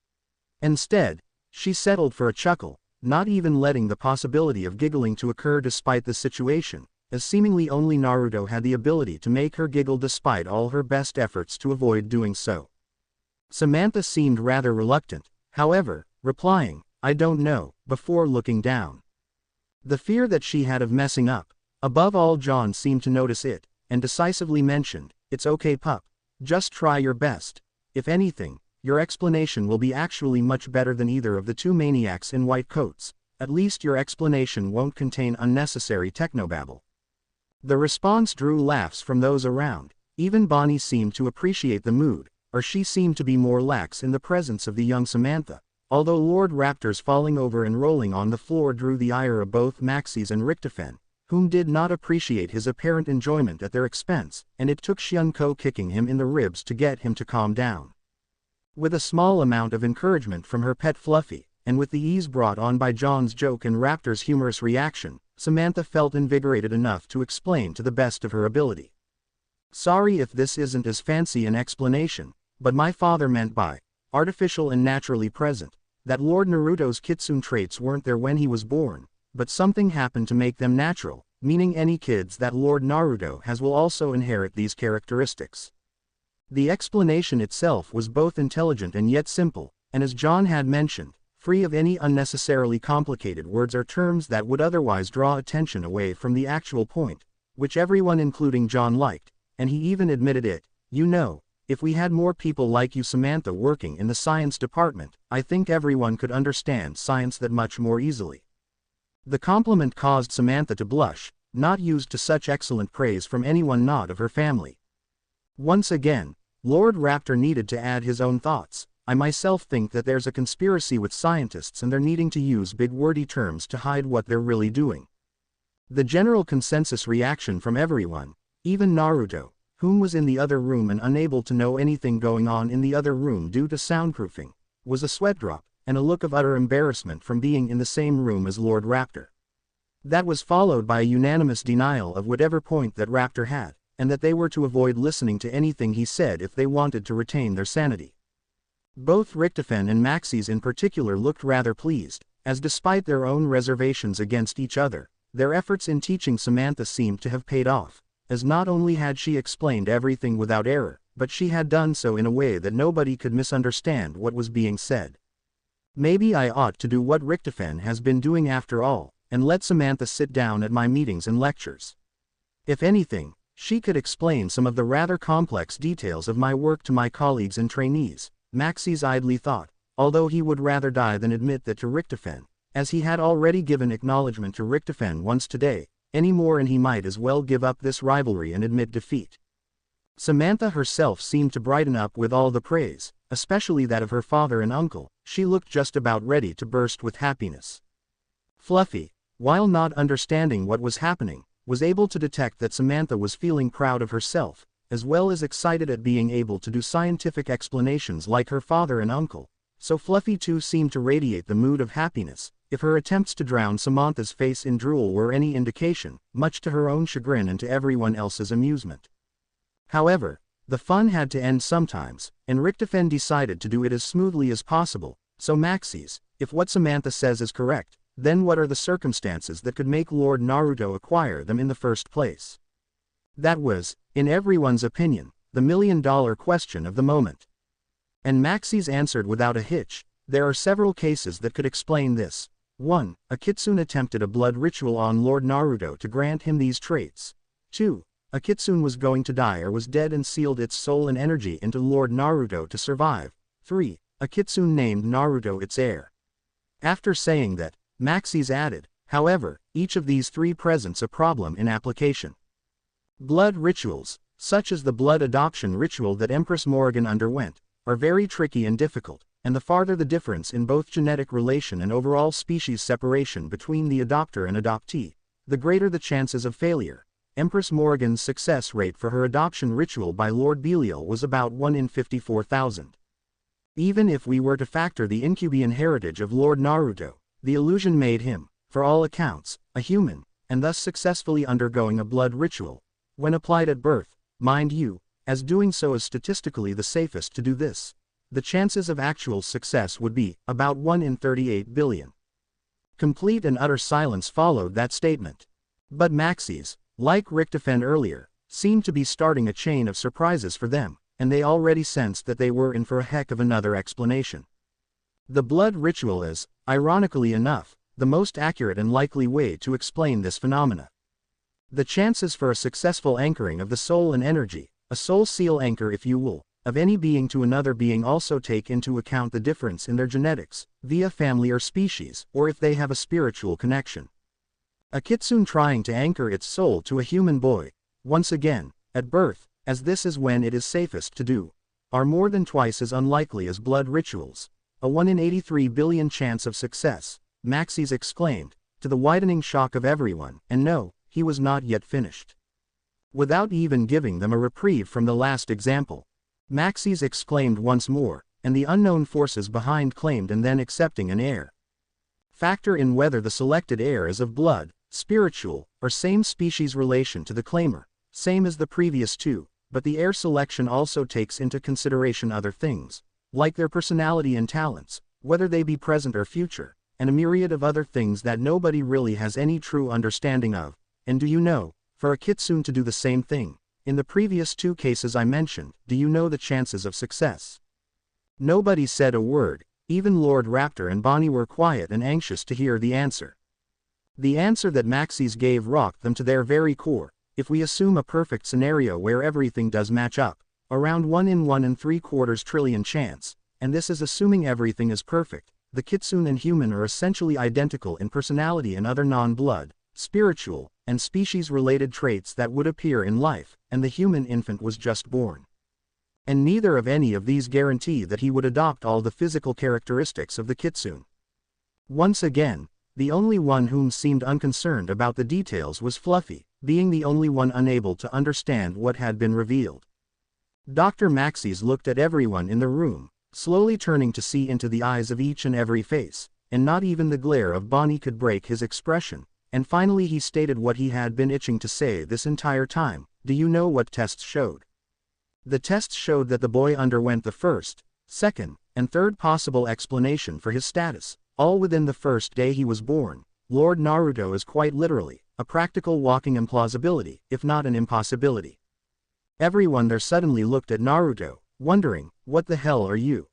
Instead, she settled for a chuckle, not even letting the possibility of giggling to occur despite the situation, as seemingly only Naruto had the ability to make her giggle despite all her best efforts to avoid doing so. Samantha seemed rather reluctant, however, replying, I don't know, before looking down. The fear that she had of messing up. Above all, John seemed to notice it, and decisively mentioned, it's okay pup, just try your best. If anything, your explanation will be actually much better than either of the two maniacs in white coats, at least your explanation won't contain unnecessary technobabble. The response drew laughs from those around. Even Bonnie seemed to appreciate the mood, or she seemed to be more lax in the presence of the young Samantha, although Lord Raptor's falling over and rolling on the floor drew the ire of both Maxis and Richtofen, whom did not appreciate his apparent enjoyment at their expense, and it took Xianko kicking him in the ribs to get him to calm down. With a small amount of encouragement from her pet Fluffy, and with the ease brought on by John's joke and Raptor's humorous reaction, Samantha felt invigorated enough to explain to the best of her ability. Sorry if this isn't as fancy an explanation, but my father meant by artificial and naturally present, that Lord Naruto's kitsune traits weren't there when he was born, but something happened to make them natural, meaning any kids that Lord Naruto has will also inherit these characteristics. The explanation itself was both intelligent and yet simple, and as John had mentioned, free of any unnecessarily complicated words or terms that would otherwise draw attention away from the actual point, which everyone including John liked, and he even admitted it. You know, if we had more people like you Samantha working in the science department, I think everyone could understand science that much more easily. The compliment caused Samantha to blush, not used to such excellent praise from anyone not of her family. Once again, Lord Raptor needed to add his own thoughts. I myself think that there's a conspiracy with scientists and they're needing to use big wordy terms to hide what they're really doing. The general consensus reaction from everyone, even Naruto, whom was in the other room and unable to know anything going on in the other room due to soundproofing, was a sweat drop, and a look of utter embarrassment from being in the same room as Lord Raptor. That was followed by a unanimous denial of whatever point that Raptor had, and that they were to avoid listening to anything he said if they wanted to retain their sanity. Both Richtofen and Maxis in particular looked rather pleased, as despite their own reservations against each other, their efforts in teaching Samantha seemed to have paid off, as not only had she explained everything without error, but she had done so in a way that nobody could misunderstand what was being said. Maybe I ought to do what Richtofen has been doing after all, and let Samantha sit down at my meetings and lectures. If anything, she could explain some of the rather complex details of my work to my colleagues and trainees, Maxis idly thought, although he would rather die than admit that to Richtofen, as he had already given acknowledgement to Richtofen once today, any more and he might as well give up this rivalry and admit defeat. Samantha herself seemed to brighten up with all the praise, especially that of her father and uncle. She looked just about ready to burst with happiness. Fluffy, while not understanding what was happening, was able to detect that Samantha was feeling proud of herself, as well as excited at being able to do scientific explanations like her father and uncle, so Fluffy too seemed to radiate the mood of happiness, if her attempts to drown Samantha's face in drool were any indication, much to her own chagrin and to everyone else's amusement. However, the fun had to end sometimes, and Richtofen decided to do it as smoothly as possible. So Maxis, if what Samantha says is correct, then what are the circumstances that could make Lord Naruto acquire them in the first place? That was, in everyone's opinion, the million-dollar question of the moment. And Maxis answered without a hitch. There are several cases that could explain this. 1. A kitsune attempted a blood ritual on Lord Naruto to grant him these traits. 2. A kitsune was going to die or was dead and sealed its soul and energy into Lord Naruto to survive. 3. A kitsune named Naruto its heir. After saying that, Maxis added, however, each of these three presents a problem in application. Blood rituals, such as the blood adoption ritual that Empress Morrigan underwent, are very tricky and difficult, and the farther the difference in both genetic relation and overall species separation between the adopter and adoptee, the greater the chances of failure. Empress Morrigan's success rate for her adoption ritual by Lord Beel was about 1 in 54,000. Even if we were to factor the Incubian heritage of Lord Naruto, the illusion made him, for all accounts, a human, and thus successfully undergoing a blood ritual, when applied at birth, mind you, as doing so is statistically the safest to do this. The chances of actual success would be about 1 in 38 billion. Complete and utter silence followed that statement. But Maxis, like Richtofen earlier, seemed to be starting a chain of surprises for them, and they already sensed that they were in for a heck of another explanation. The blood ritual is, ironically enough, the most accurate and likely way to explain this phenomena. The chances for a successful anchoring of the soul and energy, a soul seal anchor if you will, of any being to another being also take into account the difference in their genetics, via family or species, or if they have a spiritual connection. A kitsune trying to anchor its soul to a human boy, once again, at birth, as this is when it is safest to do, are more than twice as unlikely as blood rituals. A 1 in 83 billion chance of success, Maxis exclaimed, to the widening shock of everyone, and no, he was not yet finished. Without even giving them a reprieve from the last example, Maxis exclaimed once more, and the unknown forces behind claimed and then accepting an heir. Factor in whether the selected heir is of blood, spiritual, or same species relation to the claimer, same as the previous two, but the heir selection also takes into consideration other things, like their personality and talents, whether they be present or future, and a myriad of other things that nobody really has any true understanding of. And do you know, for a kitsune to do the same thing, in the previous two cases I mentioned, do you know the chances of success? Nobody said a word, even Lord Raptor and Bonnie were quiet and anxious to hear the answer. The answer that Maxis gave rocked them to their very core. If we assume a perfect scenario where everything does match up, around 1 in 1 3/4 trillion chance, and this is assuming everything is perfect, the kitsune and human are essentially identical in personality and other non-blood, spiritual, and species-related traits that would appear in life, and the human infant was just born. And neither of any of these guarantee that he would adopt all the physical characteristics of the kitsune. Once again, the only one whom seemed unconcerned about the details was Fluffy, being the only one unable to understand what had been revealed. Dr. Maxis looked at everyone in the room, slowly turning to see into the eyes of each and every face, and not even the glare of Bonnie could break his expression, and finally he stated what he had been itching to say this entire time. Do you know what tests showed? The tests showed that the boy underwent the first, second, and third possible explanation for his status, all within the first day he was born. Lord Naruto is quite literally a practical walking implausibility, if not an impossibility. Everyone there suddenly looked at Naruto, wondering, what the hell are you?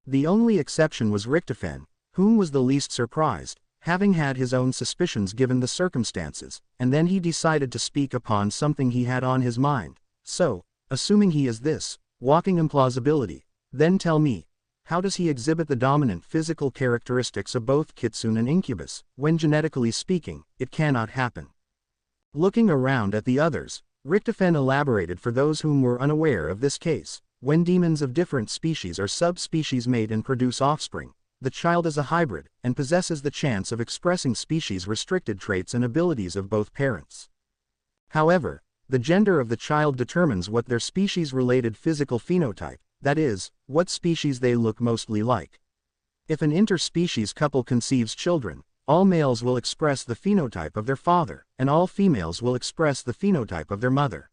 The only exception was Richtofen, whom was the least surprised, having had his own suspicions given the circumstances, and then he decided to speak upon something he had on his mind. So, assuming he is this, walking implausibility, then tell me, how does he exhibit the dominant physical characteristics of both kitsune and incubus, when genetically speaking, it cannot happen? Looking around at the others, Richtofen elaborated for those whom were unaware of this case. When demons of different species or subspecies mate and produce offspring, the child is a hybrid, and possesses the chance of expressing species-restricted traits and abilities of both parents. However, the gender of the child determines what their species-related physical phenotype, that is, what species they look mostly like. If an interspecies couple conceives children, all males will express the phenotype of their father, and all females will express the phenotype of their mother.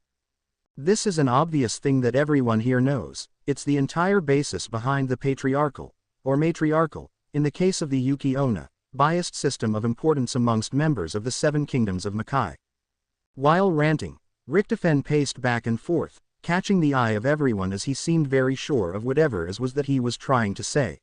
This is an obvious thing that everyone here knows. It's the entire basis behind the patriarchal, or matriarchal, in the case of the Yuki-Onna, biased system of importance amongst members of the 7 kingdoms of Makai. While ranting, Richtofen paced back and forth, catching the eye of everyone as he seemed very sure of whatever it was that he was trying to say.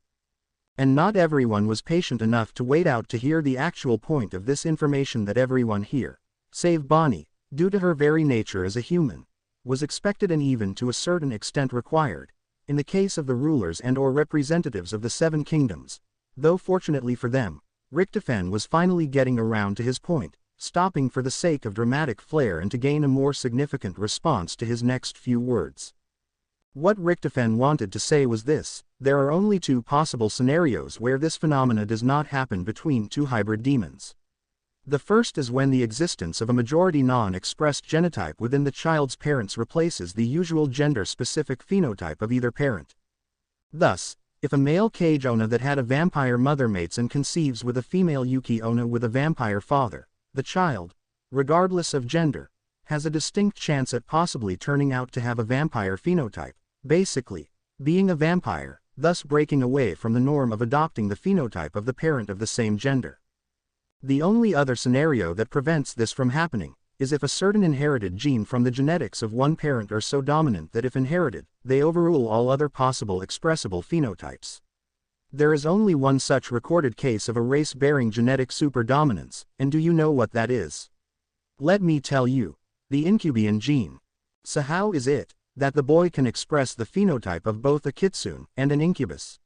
And not everyone was patient enough to wait out to hear the actual point of this information that everyone here, save Bonnie, due to her very nature as a human, was expected and even to a certain extent required, in the case of the rulers and or representatives of the 7 kingdoms, though fortunately for them, Richtofen was finally getting around to his point, stopping for the sake of dramatic flair and to gain a more significant response to his next few words. What Richtofen wanted to say was this: there are only 2 possible scenarios where this phenomena does not happen between 2 hybrid demons. The first is when the existence of a majority non-expressed genotype within the child's parents replaces the usual gender-specific phenotype of either parent. Thus, if a male Kage-Onna that had a vampire mother mates and conceives with a female Yuki-Onna with a vampire father, the child, regardless of gender, has a distinct chance at possibly turning out to have a vampire phenotype, basically, being a vampire, thus breaking away from the norm of adopting the phenotype of the parent of the same gender. The only other scenario that prevents this from happening is if a certain inherited gene from the genetics of one parent are so dominant that if inherited, they overrule all other possible expressible phenotypes. There is only one such recorded case of a race bearing genetic superdominance, and do you know what that is? Let me tell you: the Incubian gene. So how is it that the boy can express the phenotype of both a kitsune and an incubus.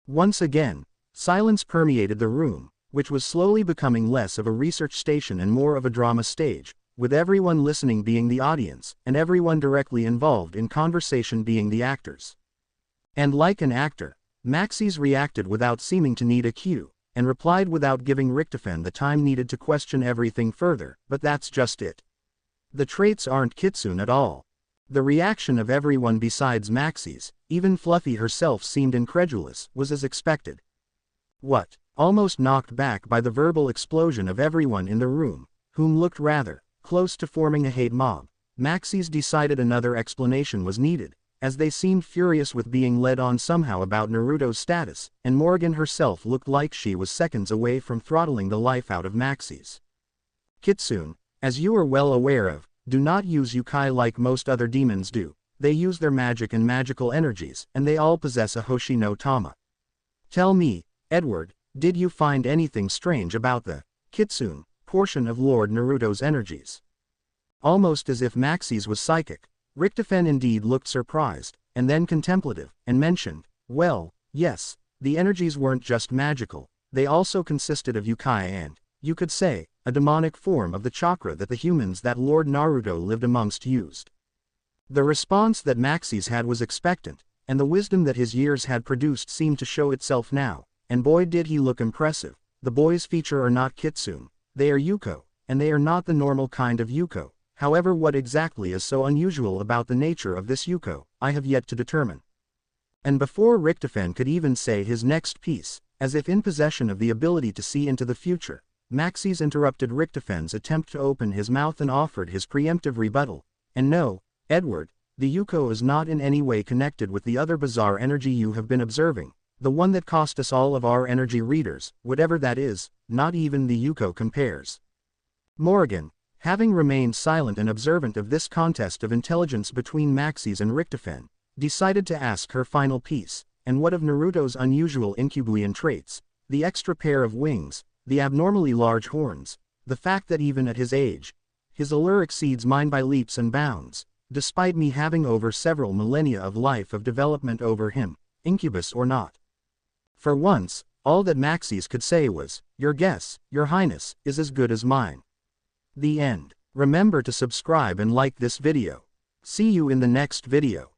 Once again, silence permeated the room, which was slowly becoming less of a research station and more of a drama stage, with everyone listening being the audience, and everyone directly involved in conversation being the actors. And like an actor, Maxis reacted without seeming to need a cue, and replied without giving Richtofen the time needed to question everything further, but that's just it. The traits aren't kitsune at all. The reaction of everyone besides Maxis, even Fluffy herself seemed incredulous, was as expected. What? Almost knocked back by the verbal explosion of everyone in the room, whom looked rather close to forming a hate mob, Maxis decided another explanation was needed, as they seemed furious with being led on somehow about Naruto's status, and Morgan herself looked like she was seconds away from throttling the life out of Maxis. Kitsune, as you are well aware of, do not use yokai like most other demons do. They use their magic and magical energies, and they all possess a Hoshi no Tama. Tell me, Edward, did you find anything strange about the kitsune portion of Lord Naruto's energies? Almost as if Maxis was psychic, Richtofen indeed looked surprised, and then contemplative, and mentioned, well, yes, the energies weren't just magical, they also consisted of yokai and, you could say, a demonic form of the chakra that the humans that Lord Naruto lived amongst used. The response that Maxis had was expectant, and the wisdom that his years had produced seemed to show itself now, and boy did he look impressive. The boy's feature are not kitsune, they are yuko, and they are not the normal kind of yuko. However, what exactly is so unusual about the nature of this yuko, I have yet to determine. And before Richtofen could even say his next piece, as if in possession of the ability to see into the future, Maxis interrupted Richtofen's attempt to open his mouth and offered his preemptive rebuttal. And no, Edward, the yuko is not in any way connected with the other bizarre energy you have been observing, the one that cost us all of our energy readers, whatever that is, not even the yuko compares. Morgan, having remained silent and observant of this contest of intelligence between Maxis and Richtofen, decided to ask her final piece, and what of Naruto's unusual Incubuian traits, the extra pair of wings, the abnormally large horns, the fact that even at his age, his allure exceeds mine by leaps and bounds, despite me having over several millennia of life of development over him, Incubus or not. For once, all that Maxis could say was, your guess, your highness, is as good as mine. The end. Remember to subscribe and like this video. See you in the next video.